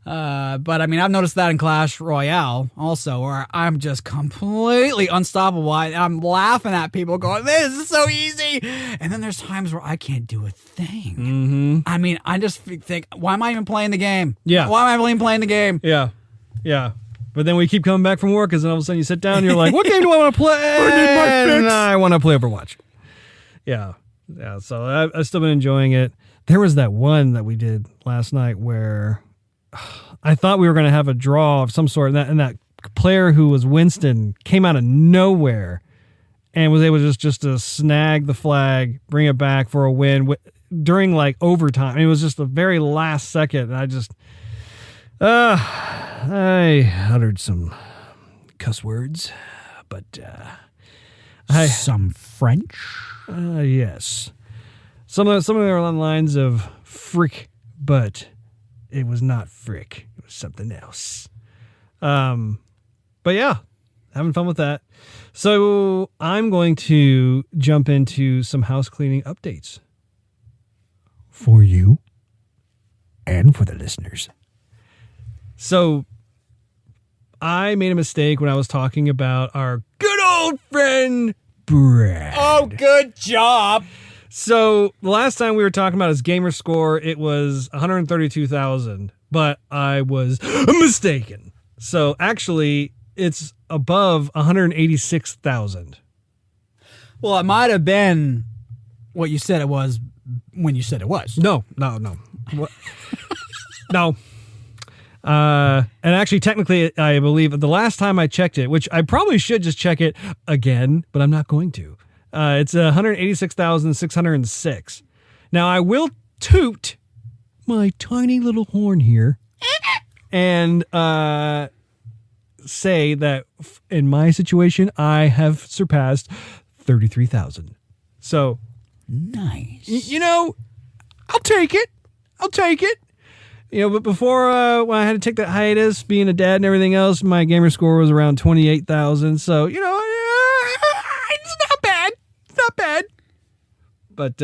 [SPEAKER 2] But I mean, I've noticed that in Clash Royale also, where I'm just completely unstoppable. I'm laughing at people going, this is so easy. And then there's times where I can't do a thing.
[SPEAKER 1] Mm-hmm.
[SPEAKER 2] I mean, I just think, why am I even playing the game?
[SPEAKER 1] Yeah.
[SPEAKER 2] Why am I even playing the game?
[SPEAKER 1] Yeah. Yeah. But then we keep coming back from work, because then all of a sudden you sit down and you're like, what game do I want to play?
[SPEAKER 3] I need my fix.
[SPEAKER 1] I want to play Overwatch. Yeah. Yeah. So I've still been enjoying it. There was that one that we did last night where I thought we were going to have a draw of some sort, and that player who was Winston came out of nowhere and was able just to snag the flag, bring it back for a win during like overtime. It was just the very last second, and I uttered some cuss words, but
[SPEAKER 2] some French.
[SPEAKER 1] Yes, some of them are on lines of frick, but it was not frick. It was something else. But yeah, having fun with that. So I'm going to jump into some house cleaning updates
[SPEAKER 3] For you and for the listeners.
[SPEAKER 1] So I made a mistake when I was talking about our good old friend Brad.
[SPEAKER 2] Oh, good job.
[SPEAKER 1] So the last time we were talking about his gamer score, it was 132,000, but I was mistaken. So actually, it's above 186,000.
[SPEAKER 2] Well, it might have been what you said it was when you said it was.
[SPEAKER 1] No. What? No. And actually, technically, I believe the last time I checked it, which I probably should just check it again, but I'm not going to. It's 186,606. Now, I will toot my tiny little horn here and say that in my situation, I have surpassed 33,000. So,
[SPEAKER 2] nice.
[SPEAKER 1] I'll take it. But before when I had to take that hiatus, being a dad and everything else, my gamer score was around 28,000. So, it's not bad. It's not bad. But,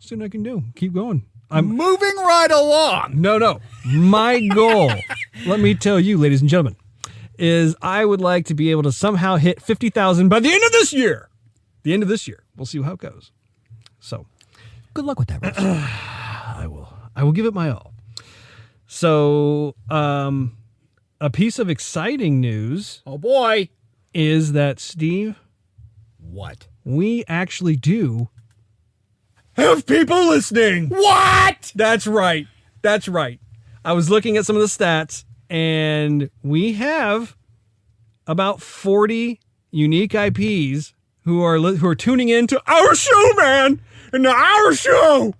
[SPEAKER 1] see what I can do. Keep going.
[SPEAKER 2] I'm moving right along.
[SPEAKER 1] No. My goal, let me tell you, ladies and gentlemen, is I would like to be able to somehow hit 50,000 by the end of this year. We'll see how it goes. So,
[SPEAKER 2] good luck with that, Russ.
[SPEAKER 1] I will give it my all. So, a piece of exciting news.
[SPEAKER 2] Oh boy.
[SPEAKER 1] Is that, Steve?
[SPEAKER 2] What?
[SPEAKER 1] We actually do have people listening.
[SPEAKER 2] What?
[SPEAKER 1] That's right. I was looking at some of the stats, and we have about 40 unique IPs who are tuning into our show, man, and our show.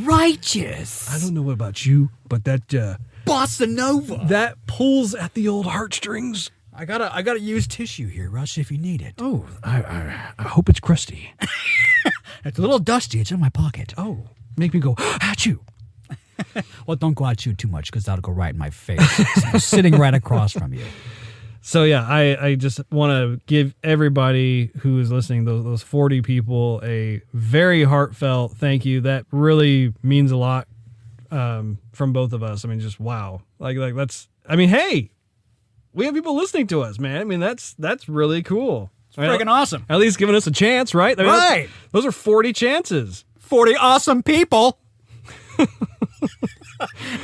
[SPEAKER 2] Righteous.
[SPEAKER 1] I don't know about you, but that
[SPEAKER 2] Bossa Nova.
[SPEAKER 1] that pulls at the old heartstrings.
[SPEAKER 2] I gotta use tissue here, Russ, if you need it.
[SPEAKER 1] Oh, I hope it's crusty.
[SPEAKER 2] It's a little dusty. It's in my pocket.
[SPEAKER 1] Oh, make me go achoo.
[SPEAKER 2] Well, don't go achoo too much because that'll go right in my face. I'm sitting right across from you.
[SPEAKER 1] So yeah, I just want to give everybody who is listening, those 40 people, a very heartfelt thank you. That really means a lot from both of us. I mean, just wow. Like that's. I mean, hey, we have people listening to us, man. I mean, that's really cool.
[SPEAKER 2] It's freaking awesome.
[SPEAKER 1] At least giving us a chance, right? I mean,
[SPEAKER 2] right.
[SPEAKER 1] Those are 40 chances.
[SPEAKER 2] 40 awesome people.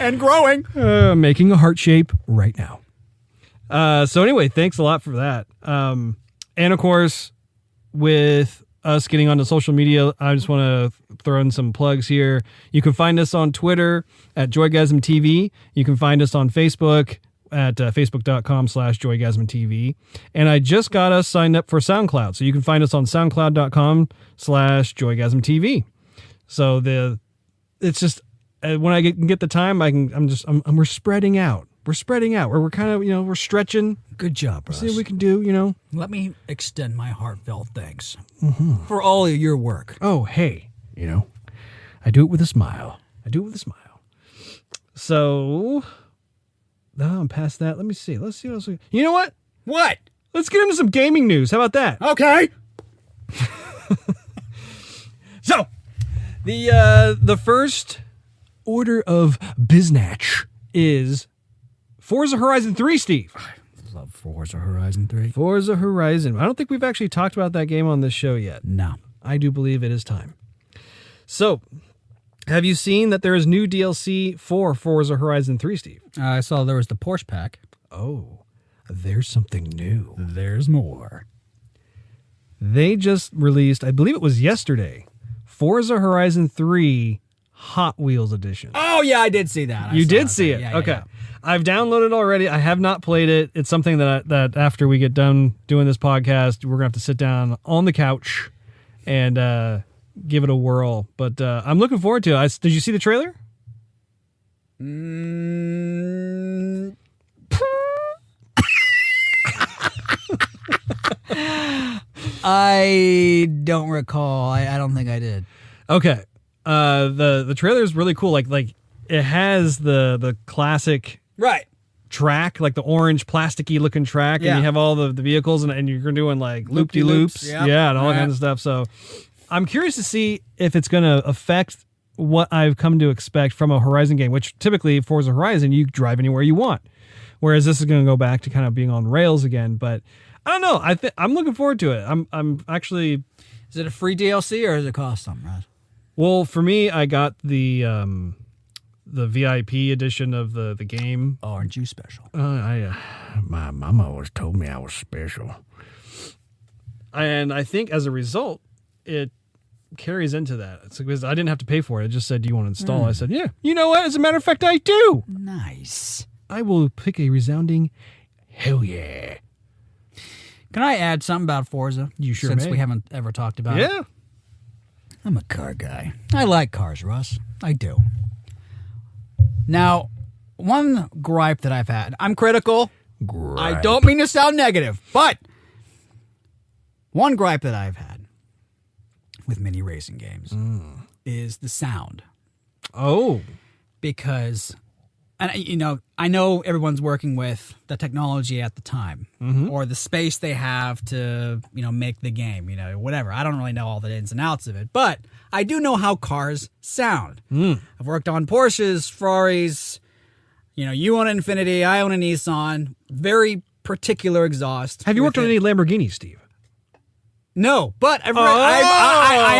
[SPEAKER 2] And growing.
[SPEAKER 1] Making a heart shape right now. So anyway, thanks a lot for that. And of course, with us getting onto social media, I just want to throw in some plugs here. You can find us on Twitter at Joygasm TV. You can find us on Facebook at facebook.com/JoygasmTV. And I just got us signed up for SoundCloud. So you can find us on soundcloud.com/JoygasmTV. So it's just, when I can get the time, we're spreading out. We're kind of, we're stretching.
[SPEAKER 2] Good job, Russ.
[SPEAKER 1] See what we can do,
[SPEAKER 2] Let me extend my heartfelt thanks for all of your work.
[SPEAKER 1] Oh, hey, I do it with a smile. So, I'm past that. Let me see. Let's see what else. You know what?
[SPEAKER 2] What?
[SPEAKER 1] Let's get into some gaming news. How about that?
[SPEAKER 2] Okay.
[SPEAKER 1] So, the first order of biznatch is Forza Horizon 3, Steve.
[SPEAKER 2] I love Forza Horizon 3.
[SPEAKER 1] Forza Horizon. I don't think we've actually talked about that game on this show yet.
[SPEAKER 2] No.
[SPEAKER 1] I do believe it is time. So, have you seen that there is new DLC for Forza Horizon 3, Steve?
[SPEAKER 2] I saw there was the Porsche pack.
[SPEAKER 1] Oh, there's something new.
[SPEAKER 2] There's more.
[SPEAKER 1] They just released, I believe it was yesterday, Forza Horizon 3 Hot Wheels edition.
[SPEAKER 2] Oh yeah, I did see that.
[SPEAKER 1] You did see it.
[SPEAKER 2] Yeah,
[SPEAKER 1] okay.
[SPEAKER 2] yeah.
[SPEAKER 1] I've downloaded it already. I have not played it. It's something that after we get done doing this podcast, we're going to have to sit down on the couch and give it a whirl. But I'm looking forward to it. Did you see the trailer?
[SPEAKER 2] I don't recall. I don't think I did.
[SPEAKER 1] Okay. The trailer is really cool. Like it has the classic
[SPEAKER 2] Right.
[SPEAKER 1] track, like the orange plasticky looking track, and you have all the vehicles, and you're doing like loop-de-loops,
[SPEAKER 2] yep.
[SPEAKER 1] and all that kind of stuff. So I'm curious to see if it's going to affect what I've come to expect from a Horizon game, which typically Forza Horizon, you drive anywhere you want. Whereas this is going to go back to kind of being on rails again. But I don't know. I'm looking forward to it. I'm actually...
[SPEAKER 2] Is it a free DLC or does it cost something, Russ?
[SPEAKER 1] Well, for me, I got the VIP edition of the game.
[SPEAKER 2] Oh, aren't you special?
[SPEAKER 3] My mama always told me I was special.
[SPEAKER 1] And I think as a result, it carries into that. It's because I didn't have to pay for it. It just said, do you want to install? I said, yeah. You know what? As a matter of fact, I do.
[SPEAKER 2] Nice.
[SPEAKER 1] I will pick a resounding hell yeah.
[SPEAKER 2] Can I add something about Forza?
[SPEAKER 1] You sure
[SPEAKER 2] Since
[SPEAKER 1] may.
[SPEAKER 2] we haven't ever talked about it.
[SPEAKER 1] Yeah.
[SPEAKER 2] I'm a car guy. I like cars, Russ. I do. Now, one gripe that I've had, I'm critical. I don't mean to sound negative, but one gripe that I've had with mini racing games is the sound.
[SPEAKER 1] Oh.
[SPEAKER 2] Because, and I know everyone's working with the technology at the time or the space they have to, make the game, whatever. I don't really know all the ins and outs of it, but I do know how cars sound. I've worked on Porsches, Ferraris, you own an Infiniti, I own a Nissan, very particular exhaust.
[SPEAKER 1] Have you worked on any Lamborghinis, Steve?
[SPEAKER 2] No, but I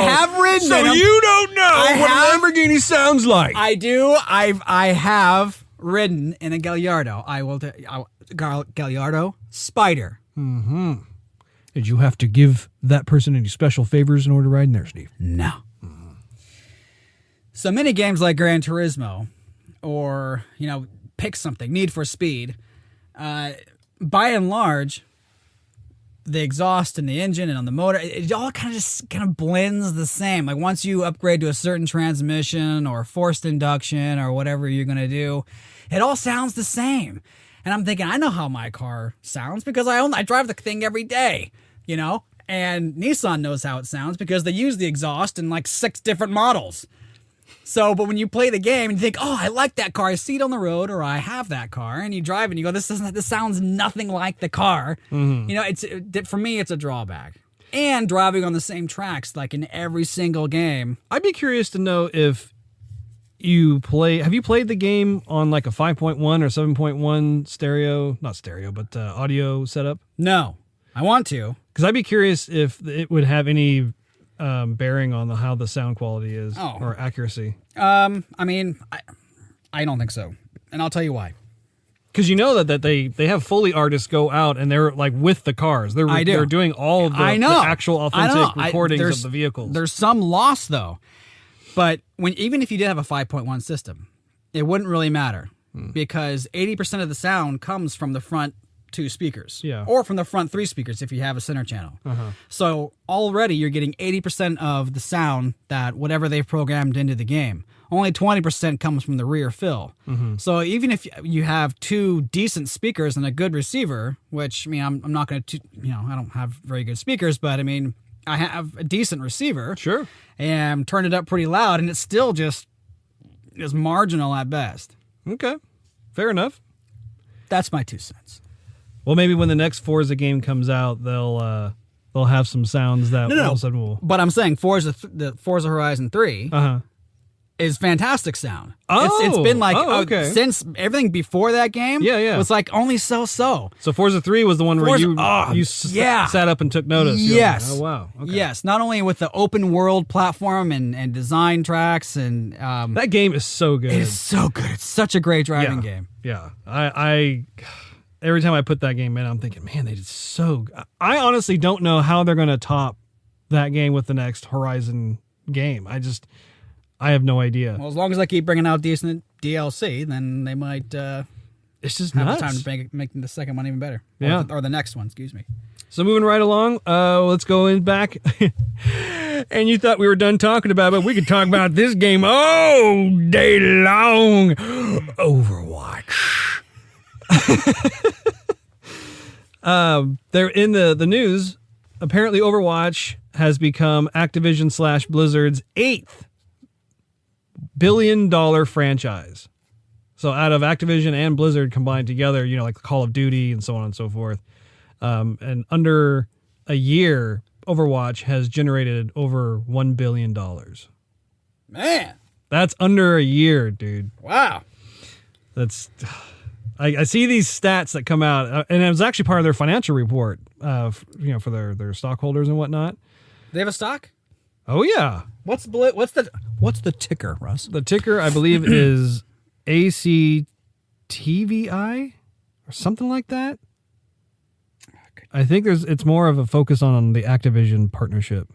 [SPEAKER 2] have ridden
[SPEAKER 3] So
[SPEAKER 2] in 'em.
[SPEAKER 3] you don't know what
[SPEAKER 2] have-
[SPEAKER 3] a Lamborghini sounds like.
[SPEAKER 2] I do. I have ridden in a Gallardo. Gallardo Spider.
[SPEAKER 1] Did you have to give that person any special favors in order to ride in there, Steve?
[SPEAKER 2] No. So many games like Gran Turismo, or pick something, Need for Speed. By and large, the exhaust and the engine and on the motor, it all kind of blends the same. Like once you upgrade to a certain transmission or forced induction or whatever you're going to do, it all sounds the same. And I'm thinking, I know how my car sounds because I drive the thing every day, and Nissan knows how it sounds because they use the exhaust in like 6 different models. So, but when you play the game and you think, oh, I like that car, I see it on the road, or I have that car, and you drive and you go, this sounds nothing like the car. For me, it's a drawback. And driving on the same tracks, like in every single game.
[SPEAKER 1] I'd be curious to know if have you played the game on like a 5.1 or 7.1 stereo, not stereo, but audio setup?
[SPEAKER 2] No, I want to.
[SPEAKER 1] Because I'd be curious if it would have any bearing on how the sound quality is or accuracy.
[SPEAKER 2] I don't think so. And I'll tell you why.
[SPEAKER 1] Because that they have Foley artists go out and they're like with the cars. They're doing all of the actual authentic recordings of the vehicles.
[SPEAKER 2] There's some loss though. But even if you did have a 5.1 system, it wouldn't really matter because 80% of the sound comes from the front 2 speakers.
[SPEAKER 1] Yeah.
[SPEAKER 2] Or from the front 3 speakers if you have a center channel. So already you're getting 80% of the sound that whatever they've programmed into the game. Only 20% comes from the rear fill. So even if you have 2 decent speakers and a good receiver, which I'm not going to, I don't have very good speakers, but I have a decent receiver.
[SPEAKER 1] Sure.
[SPEAKER 2] And turned it up pretty loud, and it's still just is marginal at best.
[SPEAKER 1] Okay. Fair enough.
[SPEAKER 2] That's my 2 cents.
[SPEAKER 1] Well, maybe when the next Forza game comes out, they'll have some sounds that all of a sudden will.
[SPEAKER 2] But I'm saying the Forza Horizon 3 is fantastic sound. It's been like since everything before that game.
[SPEAKER 1] Yeah.
[SPEAKER 2] It was like only so.
[SPEAKER 1] So Forza 3 was the one where you sat up and took notice.
[SPEAKER 2] Yes.
[SPEAKER 1] Like, oh wow. Okay.
[SPEAKER 2] Yes. Not only with the open world platform and design tracks and
[SPEAKER 1] that game is so good.
[SPEAKER 2] It is so good. It's such a great driving game.
[SPEAKER 1] Yeah. I every time I put that game in, I'm thinking, man, they did so. I honestly don't know how they're going to top that game with the next Horizon game. I have no idea.
[SPEAKER 2] Well, as long as I keep bringing out decent DLC, then they might
[SPEAKER 1] It's just
[SPEAKER 2] have
[SPEAKER 1] nuts.
[SPEAKER 2] the time to make the second one even better.
[SPEAKER 1] Yeah.
[SPEAKER 2] Or the next one, excuse me.
[SPEAKER 1] So moving right along, let's go in back. And you thought we were done talking about it, but we could talk about this game all day long. Overwatch. They're in the news. Apparently Overwatch has become Activision / Blizzard's 8th billion-dollar franchise. So out of Activision and Blizzard combined together, you know, like Call of Duty and so on and so forth. And under a year, Overwatch has generated over $1 billion.
[SPEAKER 2] Man.
[SPEAKER 1] That's under a year, dude.
[SPEAKER 2] Wow.
[SPEAKER 1] That's... I see these stats that come out, and it was actually part of their financial report, for their stockholders and whatnot.
[SPEAKER 2] They have a stock?
[SPEAKER 1] Oh yeah.
[SPEAKER 2] What's the ticker, Russ?
[SPEAKER 1] The ticker, I believe, is ACTVI or something like that. I think it's more of a focus on the Activision partnership.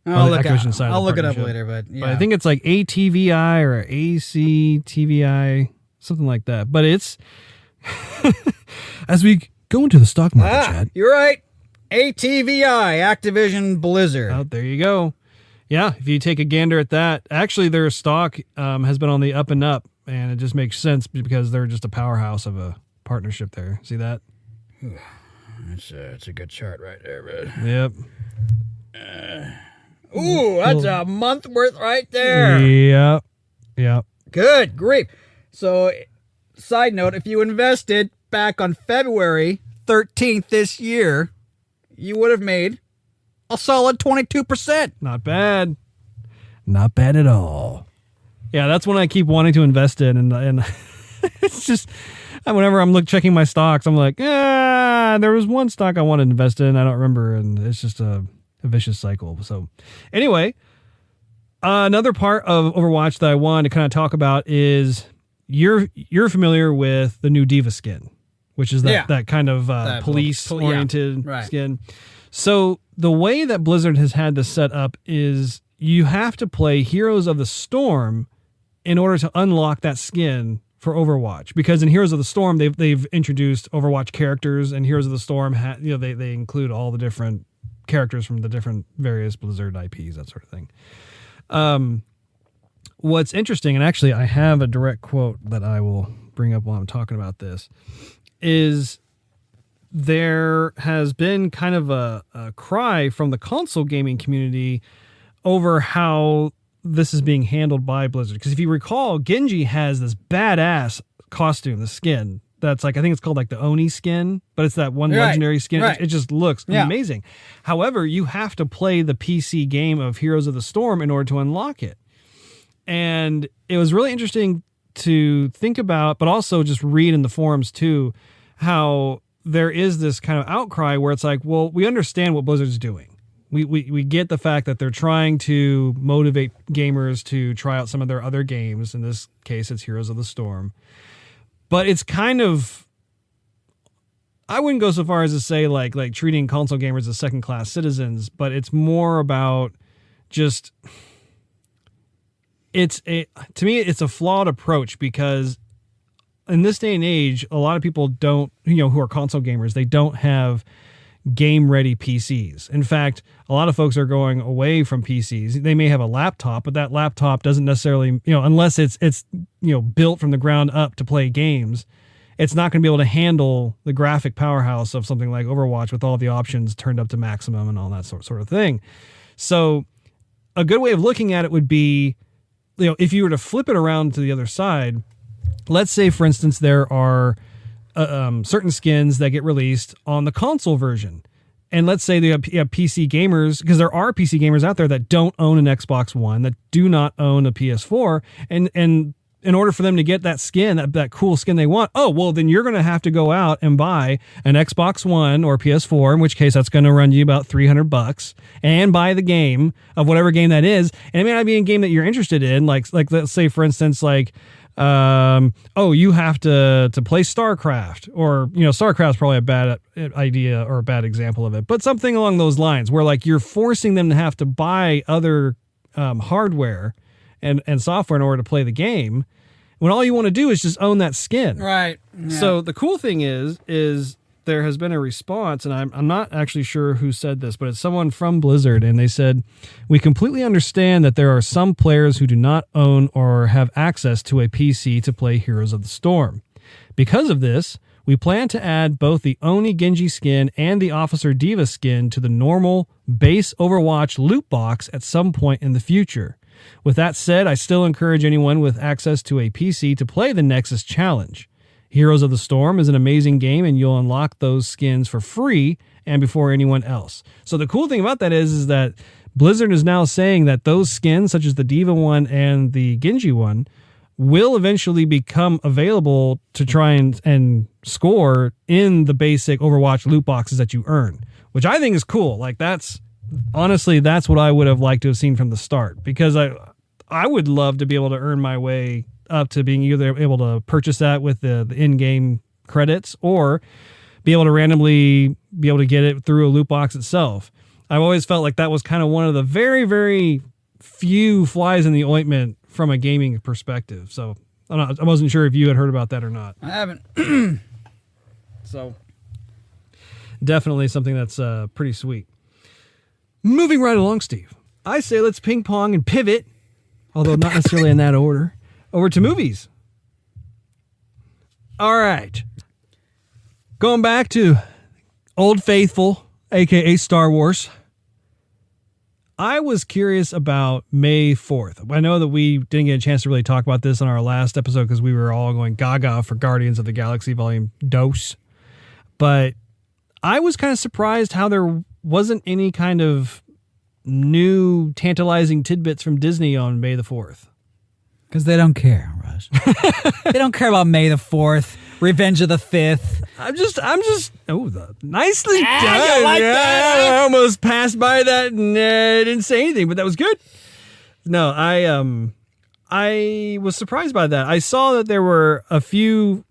[SPEAKER 2] I'll look it up later, but yeah.
[SPEAKER 1] But I think it's like ATVI or ACTVI, something like that. But it's as we go into the stock market, Chad.
[SPEAKER 2] You're right. ATVI, Activision Blizzard.
[SPEAKER 1] Oh, there you go. Yeah, if you take a gander at that, actually their stock has been on the up and up, and it just makes sense because they're just a powerhouse of a partnership there. See that?
[SPEAKER 2] It's a good chart right there, bud.
[SPEAKER 1] Yep.
[SPEAKER 2] Ooh, that's a month worth right there.
[SPEAKER 1] Yep. Yep.
[SPEAKER 2] Good grief. So, side note, if you invested back on February 13th this year, you would have made a solid 22%.
[SPEAKER 1] Not bad. Not bad at all. Yeah, that's when I keep wanting to invest in, and it's just whenever I'm checking my stocks, I'm like, there was one stock I wanted to invest in, I don't remember, and it's just a vicious cycle. So, anyway, another part of Overwatch that I wanted to kind of talk about is you're familiar with the new Diva skin, which is that kind of police-oriented skin. So the way that Blizzard has had this set up is you have to play Heroes of the Storm in order to unlock that skin for Overwatch. Because in Heroes of the Storm, they've introduced Overwatch characters, and Heroes of the Storm, they include all the different characters from the different various Blizzard IPs, that sort of thing. What's interesting, and actually I have a direct quote that I will bring up while I'm talking about this, is there has been kind of a cry from the console gaming community over how this is being handled by Blizzard. Because if you recall, Genji has this badass costume, the skin, that's like, I think it's called like the Oni skin, but it's that one legendary skin. Right. It just looks amazing. However, you have to play the PC game of Heroes of the Storm in order to unlock it. And it was really interesting to think about, but also just read in the forums too, how there is this kind of outcry where it's like, well, we understand what Blizzard's doing. We get the fact that they're trying to motivate gamers to try out some of their other games. In this case, it's Heroes of the Storm. But it's kind of, I wouldn't go so far as to say like treating console gamers as second-class citizens, but it's more about just, to me, it's a flawed approach, because in this day and age, a lot of people don't, who are console gamers, they don't have game-ready PCs. In fact, a lot of folks are going away from PCs. They may have a laptop, but that laptop doesn't necessarily, unless it's built from the ground up to play games, it's not going to be able to handle the graphic powerhouse of something like Overwatch with all the options turned up to maximum and all that sort of thing. So a good way of looking at it would be, if you were to flip it around to the other side, let's say, for instance, there are certain skins that get released on the console version. And let's say you have PC gamers, because there are PC gamers out there that don't own an Xbox One, that do not own a PS4. And in order for them to get that skin, that cool skin they want, then you're going to have to go out and buy an Xbox One or PS4, in which case that's going to run you about $300, and buy the game of whatever game that is. And it may not be a game that you're interested in. Like let's say, for instance, you have to play StarCraft, or, StarCraft's probably a bad idea or a bad example of it, but something along those lines where you're forcing them to have to buy other hardware and software in order to play the game, when all you want to do is just own that skin.
[SPEAKER 2] Right. Yeah.
[SPEAKER 1] So the cool thing is there has been a response, and I'm not actually sure who said this, but it's someone from Blizzard, and they said, "We completely understand that there are some players who do not own or have access to a PC to play Heroes of the Storm. Because of this, we plan to add both the Oni Genji skin and the Officer Diva skin to the normal base Overwatch loot box at some point in the future. With that said, I still encourage anyone with access to a PC to play the Nexus Challenge. Heroes of the Storm is an amazing game, and you'll unlock those skins for free and before anyone else." So the cool thing about that is that Blizzard is now saying that those skins, such as the Diva one and the Genji one, will eventually become available to try and score in the basic Overwatch loot boxes that you earn, which I think is cool. Like, that's honestly, that's what I would have liked to have seen from the start, because I would love to be able to earn my way up to being either able to purchase that with the in-game credits or be able to randomly be able to get it through a loot box itself. I've always felt like that was kind of one of the very, very few flies in the ointment from a gaming perspective. So I wasn't sure if you had heard about that or not.
[SPEAKER 2] I haven't.
[SPEAKER 1] So definitely something that's pretty sweet. Moving right along, Steve. I say let's ping pong and pivot, although not necessarily in that order, over to movies. All right. Going back to Old Faithful, a.k.a. Star Wars. I was curious about May 4th. I know that we didn't get a chance to really talk about this on our last episode because we were all going gaga for Guardians of the Galaxy Volume Dos. But I was kind of surprised how there wasn't any kind of new tantalizing tidbits from Disney on May the 4th.
[SPEAKER 2] Because they don't care, Russ. They don't care about May the 4th, Revenge of the 5th.
[SPEAKER 1] I'm just, nicely done.
[SPEAKER 2] You like that?
[SPEAKER 1] I almost passed by that and didn't say anything, but that was good. No, I was surprised by that. I saw that there were a few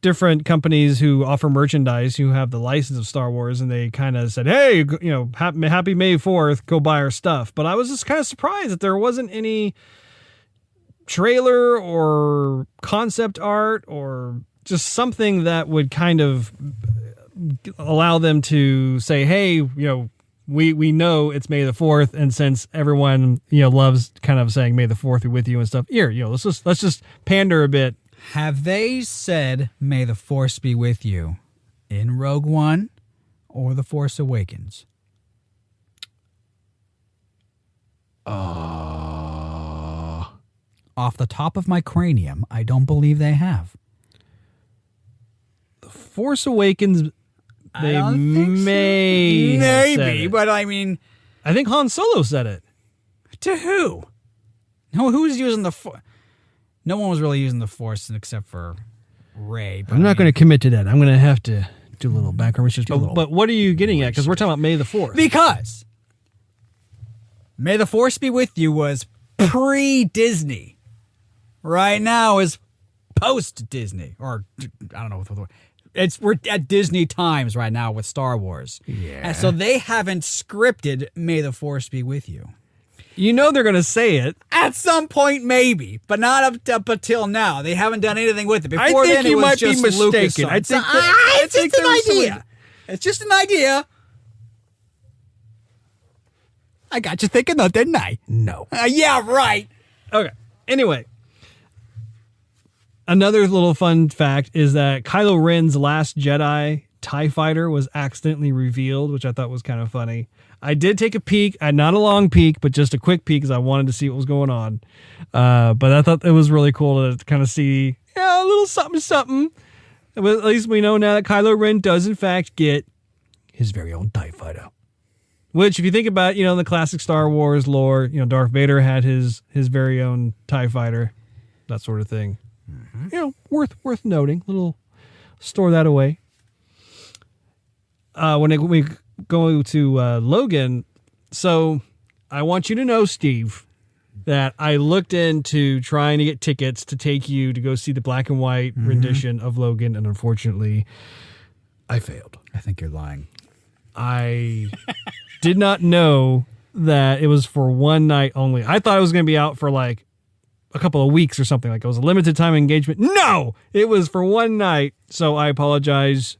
[SPEAKER 1] different companies who offer merchandise who have the license of Star Wars, and they kind of said, "Hey, happy May 4th, go buy our stuff." But I was just kind of surprised that there wasn't any trailer or concept art or just something that would kind of allow them to say, "Hey, we know it's May the 4th, and since everyone loves kind of saying May the 4th be with you and stuff, here, let's just pander a bit."
[SPEAKER 2] Have they said May the Force be with you in Rogue One or The Force Awakens? Off the top of my cranium, I don't believe they have.
[SPEAKER 1] The Force Awakens, they may have said it.
[SPEAKER 2] But I mean,
[SPEAKER 1] I think Han Solo said it.
[SPEAKER 2] to who? No, who's using the Force? No one was really using the Force except for Rey.
[SPEAKER 1] I'm not going to commit to that. I'm going to have to do a little background research. But what are you getting at? Because we're talking about May the 4th.
[SPEAKER 2] Because May the Force be with you was pre-Disney. Right now is post-Disney. Or, I don't know what the word. We're at Disney times right now with Star Wars.
[SPEAKER 1] Yeah.
[SPEAKER 2] And so they haven't scripted May the Force be with you.
[SPEAKER 1] You know they're going to say it.
[SPEAKER 2] At some point, maybe, but not up until now. They haven't done anything with it. Before
[SPEAKER 1] think
[SPEAKER 2] then,
[SPEAKER 1] you
[SPEAKER 2] it was
[SPEAKER 1] might be
[SPEAKER 2] just
[SPEAKER 1] mistaken.
[SPEAKER 2] Lucas.
[SPEAKER 1] It's
[SPEAKER 2] It's just an idea. It's just an idea. I got you thinking, though, didn't I?
[SPEAKER 1] No.
[SPEAKER 2] Yeah, right.
[SPEAKER 1] Okay. Anyway, another little fun fact is that Kylo Ren's Last Jedi TIE Fighter was accidentally revealed, which I thought was kind of funny. I did take a peek, not a long peek, but just a quick peek because I wanted to see what was going on. But I thought it was really cool to kind of see a little something. At least we know now that Kylo Ren does in fact get his very own TIE Fighter. Which, if you think about, the classic Star Wars lore, Darth Vader had his very own TIE Fighter, that sort of thing. Mm-hmm. Worth noting. Little store that away. When we go to Logan, so I want you to know, Steve, that I looked into trying to get tickets to take you to go see the black and white rendition of Logan, and unfortunately, I failed.
[SPEAKER 2] I think you're lying.
[SPEAKER 1] I did not know that it was for one night only. I thought it was going to be out for like a couple of weeks or something. Like it was a limited time engagement. No, it was for one night. So I apologize.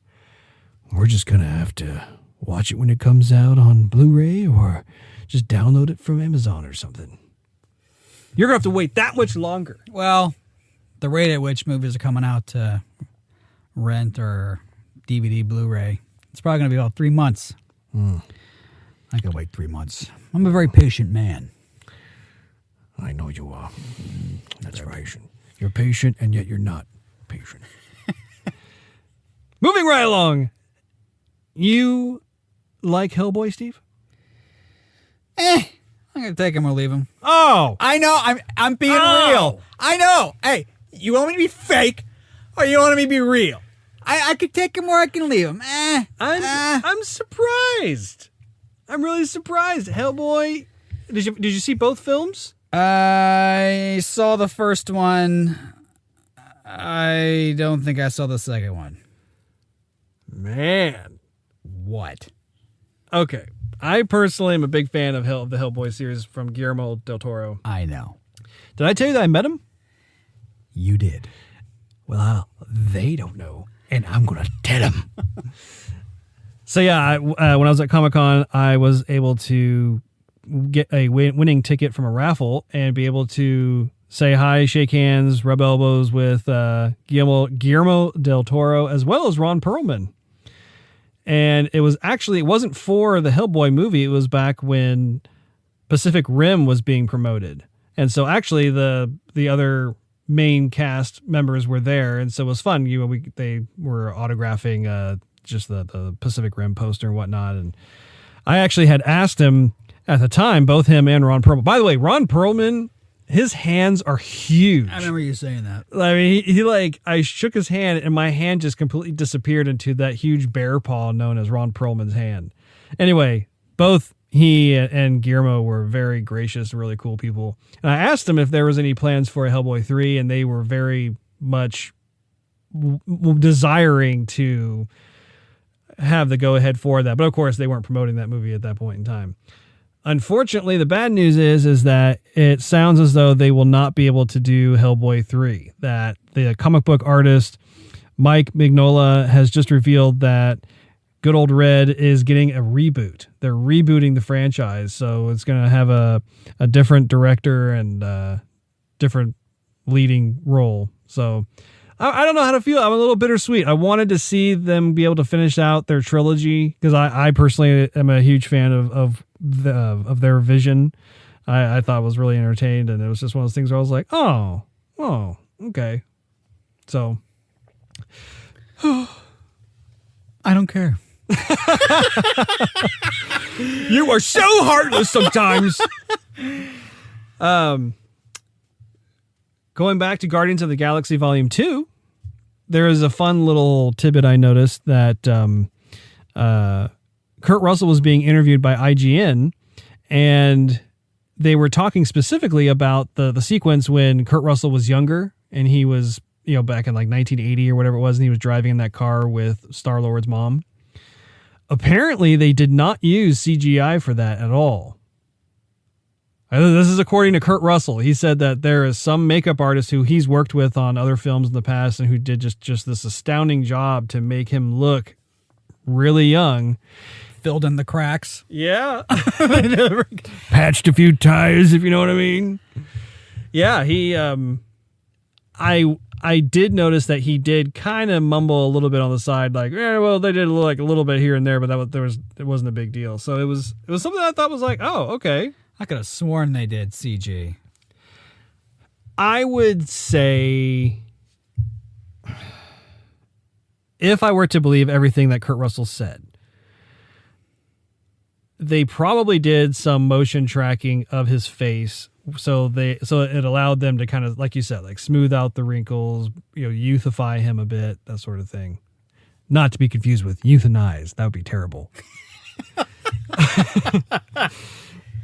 [SPEAKER 3] We're just going to have to watch it when it comes out on Blu-ray or just download it from Amazon or something.
[SPEAKER 1] You're going to have to wait that much longer.
[SPEAKER 2] Well, the rate at which movies are coming out to rent or DVD, Blu-ray, it's probably going to be about 3 months. I can wait 3 months. I'm a very patient man.
[SPEAKER 3] I know you are. That's right. Patient. You're patient, and yet you're not patient.
[SPEAKER 1] Moving right along. You like Hellboy, Steve?
[SPEAKER 2] I'm going to take him or leave him.
[SPEAKER 1] Oh.
[SPEAKER 2] I know. I'm being real. I know. Hey, you want me to be fake or you want me to be real? I could take him or I can leave him.
[SPEAKER 1] I'm surprised. I'm really surprised. Hellboy. Did you see both films?
[SPEAKER 2] I saw the first one. I don't think I saw the second one.
[SPEAKER 1] Man.
[SPEAKER 2] What?
[SPEAKER 1] Okay. I personally am a big fan of the Hellboy series from Guillermo del Toro.
[SPEAKER 2] I know.
[SPEAKER 1] Did I tell you that I met him?
[SPEAKER 2] You did.
[SPEAKER 3] Well, they don't know, and I'm going to tell them.
[SPEAKER 1] So yeah, when I was at Comic-Con, I was able to get a winning ticket from a raffle and be able to say hi, shake hands, rub elbows with Guillermo del Toro, as well as Ron Perlman. And it wasn't for the Hellboy movie. It was back when Pacific Rim was being promoted. And so actually the other main cast members were there. And so it was fun. They were autographing just the Pacific Rim poster and whatnot. And I actually had asked him at the time, both him and Ron Perlman. By the way, Ron Perlman, his hands are huge.
[SPEAKER 2] I remember you saying that.
[SPEAKER 1] I mean, I shook his hand and my hand just completely disappeared into that huge bear paw known as Ron Perlman's hand. Anyway, both he and Guillermo were very gracious, really cool people. And I asked them if there was any plans for a Hellboy 3, and they were very much desiring to have the go-ahead for that. But of course, they weren't promoting that movie at that point in time. Unfortunately, the bad news is that it sounds as though they will not be able to do Hellboy 3. That the comic book artist, Mike Mignola, has just revealed that Good Old Red is getting a reboot. They're rebooting the franchise, so it's going to have a different director and different leading role. So I don't know how to feel. I'm a little bittersweet. I wanted to see them be able to finish out their trilogy because I personally am a huge fan of their vision. I thought it was really entertained, and it was just one of those things where I was like, oh, okay. So
[SPEAKER 2] I don't care.
[SPEAKER 1] You are so heartless sometimes. Going back to Guardians of the Galaxy Volume 2, there is a fun little tidbit I noticed that Kurt Russell was being interviewed by IGN, and they were talking specifically about the sequence when Kurt Russell was younger, and he was, back in like 1980 or whatever it was, and he was driving in that car with Star-Lord's mom. Apparently, they did not use CGI for that at all. This is according to Kurt Russell. He said that there is some makeup artist who he's worked with on other films in the past and who did just this astounding job to make him look really young.
[SPEAKER 2] Filled in the cracks.
[SPEAKER 1] Yeah.
[SPEAKER 3] Patched a few tires, if you know what I mean.
[SPEAKER 1] Yeah, he I did notice that he did kind of mumble a little bit on the side, like, well, they did a little bit here and there, but it wasn't a big deal. So it was something I thought was like, oh, okay.
[SPEAKER 2] I could have sworn they did CG.
[SPEAKER 1] I would say, if I were to believe everything that Kurt Russell said, they probably did some motion tracking of his face. So it allowed them to kind of, like you said, like smooth out the wrinkles, youthify him a bit, that sort of thing. Not to be confused with euthanize. That would be terrible.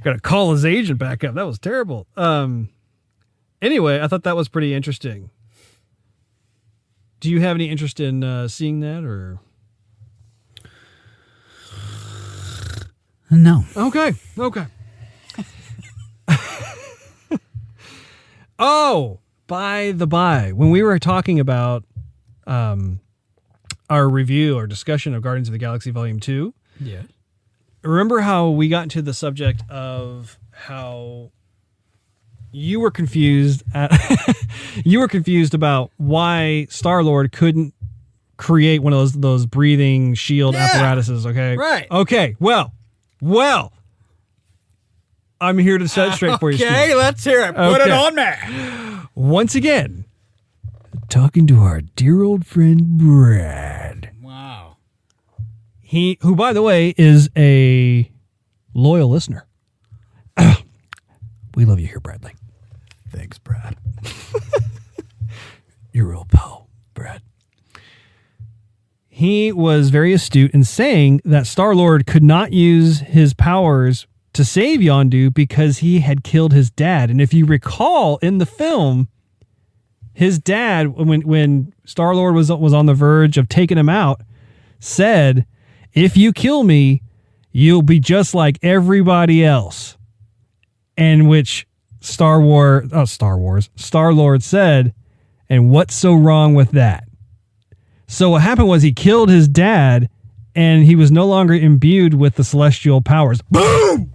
[SPEAKER 1] Got to call his agent back up. That was terrible. Anyway, I thought that was pretty interesting. Do you have any interest in seeing that, or?
[SPEAKER 2] No.
[SPEAKER 1] Okay. Oh, by the by, when we were talking about our review or discussion of Guardians of the Galaxy Volume 2,
[SPEAKER 2] Yeah.
[SPEAKER 1] remember how we got into the subject of how you were confused about why Star-Lord couldn't create one of those breathing shield apparatuses, okay?
[SPEAKER 2] Right.
[SPEAKER 1] Okay, well, I'm here to set it straight for you,
[SPEAKER 2] Okay,
[SPEAKER 1] Steve.
[SPEAKER 2] let's hear it. Put it
[SPEAKER 1] Okay.
[SPEAKER 2] on me.
[SPEAKER 3] Once again, talking to our dear old friend Brad.
[SPEAKER 2] Wow.
[SPEAKER 1] Who, by the way, is a loyal listener.
[SPEAKER 3] We love you here, Bradley.
[SPEAKER 2] Thanks, Brad.
[SPEAKER 3] You're a real pal, Brad.
[SPEAKER 1] He was very astute in saying that Star-Lord could not use his powers to save Yondu because he had killed his dad. And if you recall in the film, his dad, when Star-Lord was on the verge of taking him out, said, "If you kill me, you'll be just like everybody else." And which Star-Lord said, "And what's so wrong with that?" So what happened was he killed his dad, and he was no longer imbued with the celestial powers. Boom!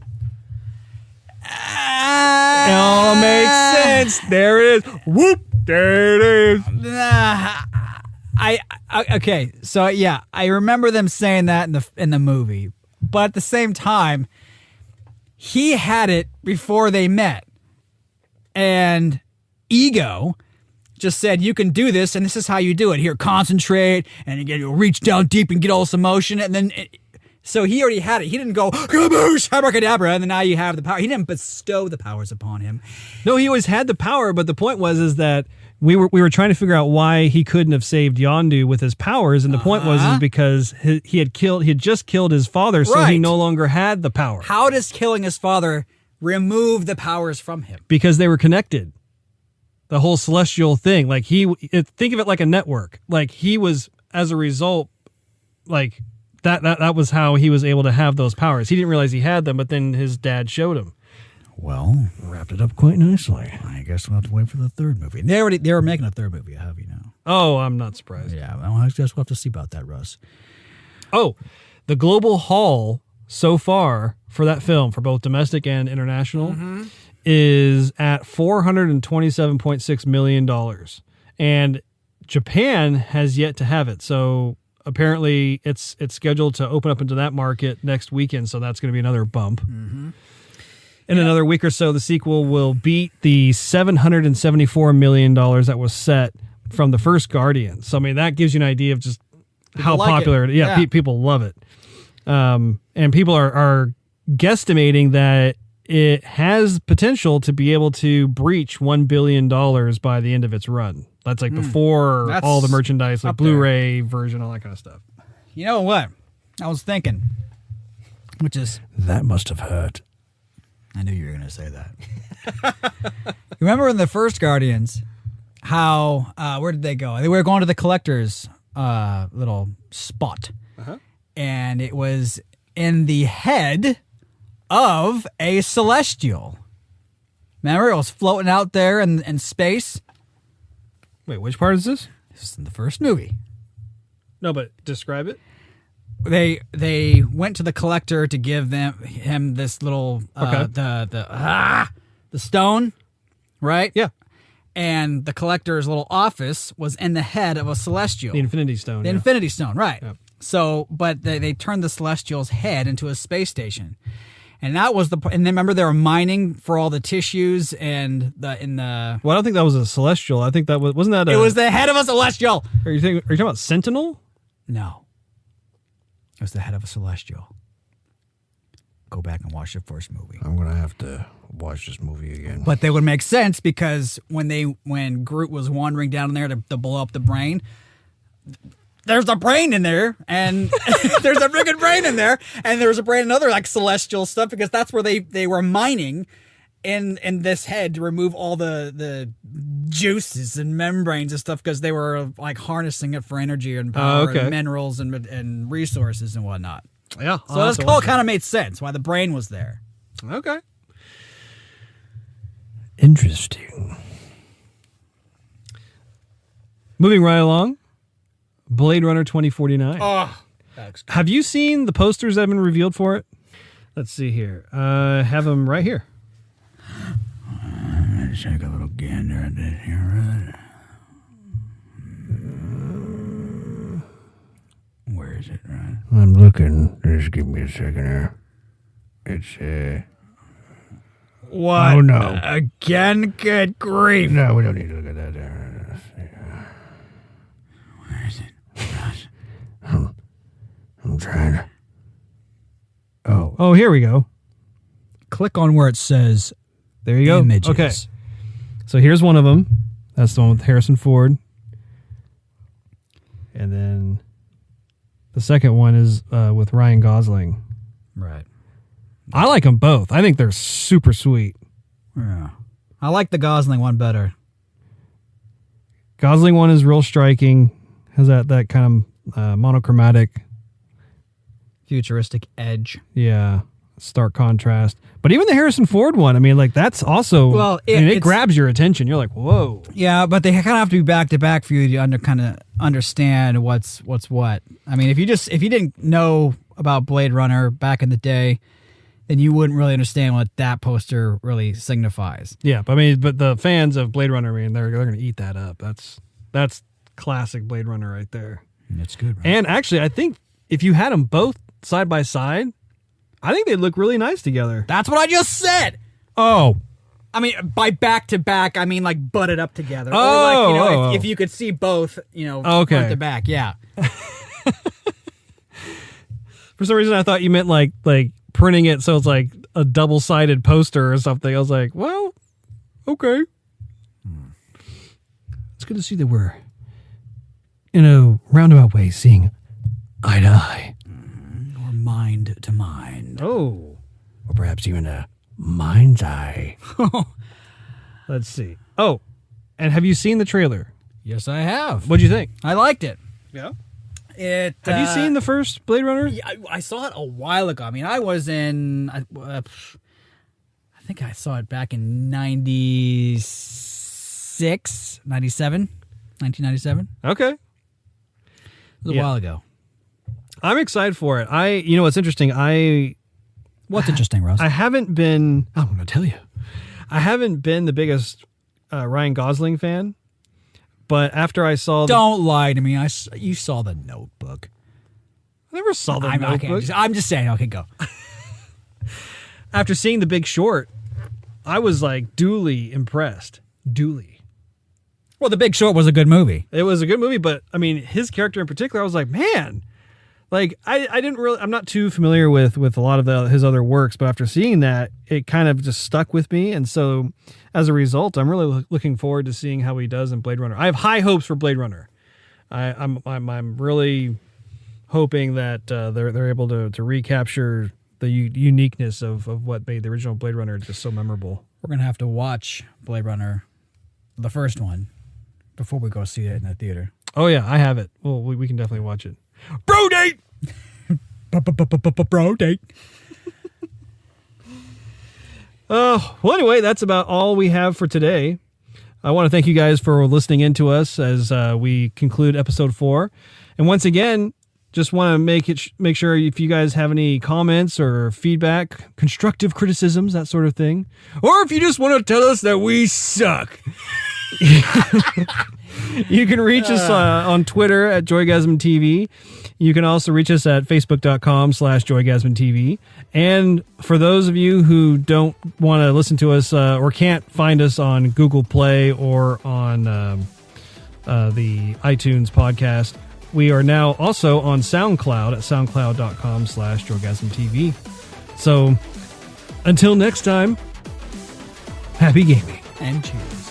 [SPEAKER 1] It all makes sense. There it is. Whoop! There it is.
[SPEAKER 2] Okay, so yeah, I remember them saying that in the movie, but at the same time, he had it before they met, and Ego just said, "You can do this, and this is how you do it. Here, concentrate, and you'll reach down deep and get all this emotion." And then, so he already had it. He didn't go, "Kaboosh, abracadabra," and then now you have the power. He didn't bestow the powers upon him.
[SPEAKER 1] No, he always had the power, but the point is that we were trying to figure out why he couldn't have saved Yondu with his powers, and the point was because he had just killed his father, so he
[SPEAKER 2] Right.
[SPEAKER 1] no longer had the power.
[SPEAKER 2] How does killing his father remove the powers from him?
[SPEAKER 1] Because they were connected. The whole celestial thing, like think of it like a network. Like he was, as a result, like that was how he was able to have those powers. He didn't realize he had them, but then his dad showed him.
[SPEAKER 2] Well,
[SPEAKER 3] Wrapped it up quite nicely.
[SPEAKER 2] I guess we'll have to wait for the third movie. They were making a third movie. I have you know.
[SPEAKER 1] Oh, I'm not surprised.
[SPEAKER 2] Yeah, well, I guess we'll have to see about that, Russ.
[SPEAKER 1] Oh, the global haul so far for that film, for both domestic and international, is at $427.6 million. And Japan has yet to have it. So apparently it's scheduled to open up into that market next weekend. So that's going to be another bump. In another week or so, the sequel will beat the $774 million that was set from the first Guardian. So, I mean, that gives you an idea of just how
[SPEAKER 2] like
[SPEAKER 1] popular
[SPEAKER 2] it.
[SPEAKER 1] it is. Yeah,
[SPEAKER 2] Yeah.
[SPEAKER 1] people love it. And people are guesstimating that it has potential to be able to breach $1 billion by the end of its run. That's like before
[SPEAKER 2] That's
[SPEAKER 1] all the merchandise, like
[SPEAKER 2] up there.
[SPEAKER 1] Blu-ray version, all that kind of stuff.
[SPEAKER 2] You know what? I was thinking, which is,
[SPEAKER 3] That must have hurt.
[SPEAKER 2] I knew you were going to say that. Remember in the first Guardians, how, where did they go? They were going to the collector's little spot. And it was in the head of a celestial. Remember, it was floating out there in space.
[SPEAKER 1] Wait, which part is this?
[SPEAKER 2] This is in the first movie.
[SPEAKER 1] No, but describe it.
[SPEAKER 2] They went to the collector to give him this little
[SPEAKER 1] Okay.
[SPEAKER 2] the stone, right?
[SPEAKER 1] Yeah.
[SPEAKER 2] And the collector's little office was in the head of a celestial.
[SPEAKER 1] The Infinity Stone.
[SPEAKER 2] The
[SPEAKER 1] yeah.
[SPEAKER 2] Infinity Stone, right.
[SPEAKER 1] Yep.
[SPEAKER 2] So, but they turned the Celestial's head into a space station. And that was and then remember they were mining for all the tissues and
[SPEAKER 1] Well, I don't think that was a Celestial. I think that wasn't that
[SPEAKER 2] it was the head of a Celestial.
[SPEAKER 1] Are you talking about Sentinel?
[SPEAKER 2] No. It was the head of a Celestial. Go back and watch the first movie.
[SPEAKER 3] I'm going to have to watch this movie again.
[SPEAKER 2] But they would make sense because when Groot was wandering down there to blow up the brain, there's a brain in there, and there's a freaking brain in there, and there was a brain in other like celestial stuff because that's where they were mining in this head to remove all the juices and membranes and stuff because they were like harnessing it for energy and power
[SPEAKER 1] okay.
[SPEAKER 2] and minerals and resources and whatnot.
[SPEAKER 1] Yeah.
[SPEAKER 2] So this all kind of made sense why the brain was there.
[SPEAKER 1] Okay.
[SPEAKER 3] Interesting.
[SPEAKER 1] Moving right along, Blade Runner 2049.
[SPEAKER 2] Oh, that looks good.
[SPEAKER 1] Have you seen the posters that have been revealed for it? Let's see here. I have them right here.
[SPEAKER 2] Let's take a little gander at this here. Where is it, right?
[SPEAKER 3] I'm looking. Just give me a second here. It's
[SPEAKER 2] What?
[SPEAKER 3] Oh, no.
[SPEAKER 2] Again? Good grief.
[SPEAKER 3] No, we don't need to look at that there.
[SPEAKER 2] Where is it? Russ?
[SPEAKER 3] I'm trying to.
[SPEAKER 1] Oh, here we go.
[SPEAKER 2] Click on where it says
[SPEAKER 1] There you go.
[SPEAKER 2] images.
[SPEAKER 1] Okay. So here's one of them. That's the one with Harrison Ford. And then the second one is with Ryan Gosling.
[SPEAKER 2] Right.
[SPEAKER 1] I like them both. I think they're super sweet.
[SPEAKER 2] Yeah. I like the Gosling one better.
[SPEAKER 1] Gosling one is real striking. Has that kind of monochromatic,
[SPEAKER 2] Futuristic edge.
[SPEAKER 1] yeah, stark contrast. But even the Harrison Ford one, I mean, like that's also,
[SPEAKER 2] Well,
[SPEAKER 1] it
[SPEAKER 2] it's-
[SPEAKER 1] grabs your attention. You're like, whoa.
[SPEAKER 2] Yeah, but they kind of have to be back to back for you to kind of understand what's what. I mean, if you didn't know about Blade Runner back in the day, then you wouldn't really understand what that poster really signifies.
[SPEAKER 1] Yeah, but I mean, but the fans of Blade Runner, I mean, they're going to eat that up. That's classic Blade Runner right there.
[SPEAKER 2] It's good, right?
[SPEAKER 1] And actually, I think if you had them both side by side, I think they'd look really nice together.
[SPEAKER 2] That's what I just said.
[SPEAKER 1] Oh,
[SPEAKER 2] I mean, by back to back, I mean like butted up together. Or
[SPEAKER 1] Oh,
[SPEAKER 2] like,
[SPEAKER 1] oh.
[SPEAKER 2] if you could see both,
[SPEAKER 1] Okay.
[SPEAKER 2] front to back, yeah.
[SPEAKER 1] for some reason, I thought you meant like printing it so it's like a double-sided poster or something. I was like, well, okay.
[SPEAKER 3] It's good to see that we're, in a roundabout way, seeing eye to eye.
[SPEAKER 2] Or mind to mind.
[SPEAKER 1] Oh,
[SPEAKER 3] Or perhaps even a mind's eye.
[SPEAKER 1] let's see. Oh, and have you seen the trailer?
[SPEAKER 2] Yes, I have.
[SPEAKER 1] What'd you think?
[SPEAKER 2] I liked it.
[SPEAKER 1] Yeah.
[SPEAKER 2] Have
[SPEAKER 1] Have you seen the first Blade Runner?
[SPEAKER 2] Yeah, I saw it a while ago. I mean, I was in. I think I saw it back in 96, 97, 1997.
[SPEAKER 1] Okay.
[SPEAKER 2] It was a
[SPEAKER 1] Yeah.
[SPEAKER 2] while ago.
[SPEAKER 1] I'm excited for it. What's interesting?
[SPEAKER 2] What's interesting, Russ?
[SPEAKER 1] I haven't been.
[SPEAKER 3] I'm going to tell you.
[SPEAKER 1] I haven't been the biggest Ryan Gosling fan, but after I saw,
[SPEAKER 2] Don't lie to me. You saw the Notebook.
[SPEAKER 1] I never saw the
[SPEAKER 2] I'm
[SPEAKER 1] Notebook.
[SPEAKER 2] just saying. Okay, go.
[SPEAKER 1] After seeing The Big Short, I was like duly impressed. Duly.
[SPEAKER 2] Well, The Big Short was a good movie.
[SPEAKER 1] It was a good movie, but I mean, his character in particular, I was like, man, like I didn't really. I'm not too familiar with a lot of his other works, but after seeing that, it kind of just stuck with me, and so as a result, I'm really looking forward to seeing how he does in Blade Runner. I have high hopes for Blade Runner. I'm really hoping that they're able to recapture the uniqueness of what made the original Blade Runner just so memorable.
[SPEAKER 2] We're gonna have to watch Blade Runner, the first one, before we go see it in the theater.
[SPEAKER 1] Oh yeah, I have it. Well, we can definitely watch it. Bro date.
[SPEAKER 2] Bro date.
[SPEAKER 1] Well, anyway, that's about all we have for today. I want to thank you guys for listening in to us as we conclude episode 4. And once again, just want to make sure if you guys have any comments or feedback, constructive criticisms, that sort of thing, or if you just want to tell us that we suck, you can reach us on Twitter at Joygasm TV. You can also reach us at facebook.com/Joygasm TV. And for those of you who don't want to listen to us or can't find us on Google Play or on the iTunes podcast, we are now also on SoundCloud at soundcloud.com/Joygasm TV. So until next time, happy gaming.
[SPEAKER 2] And cheers.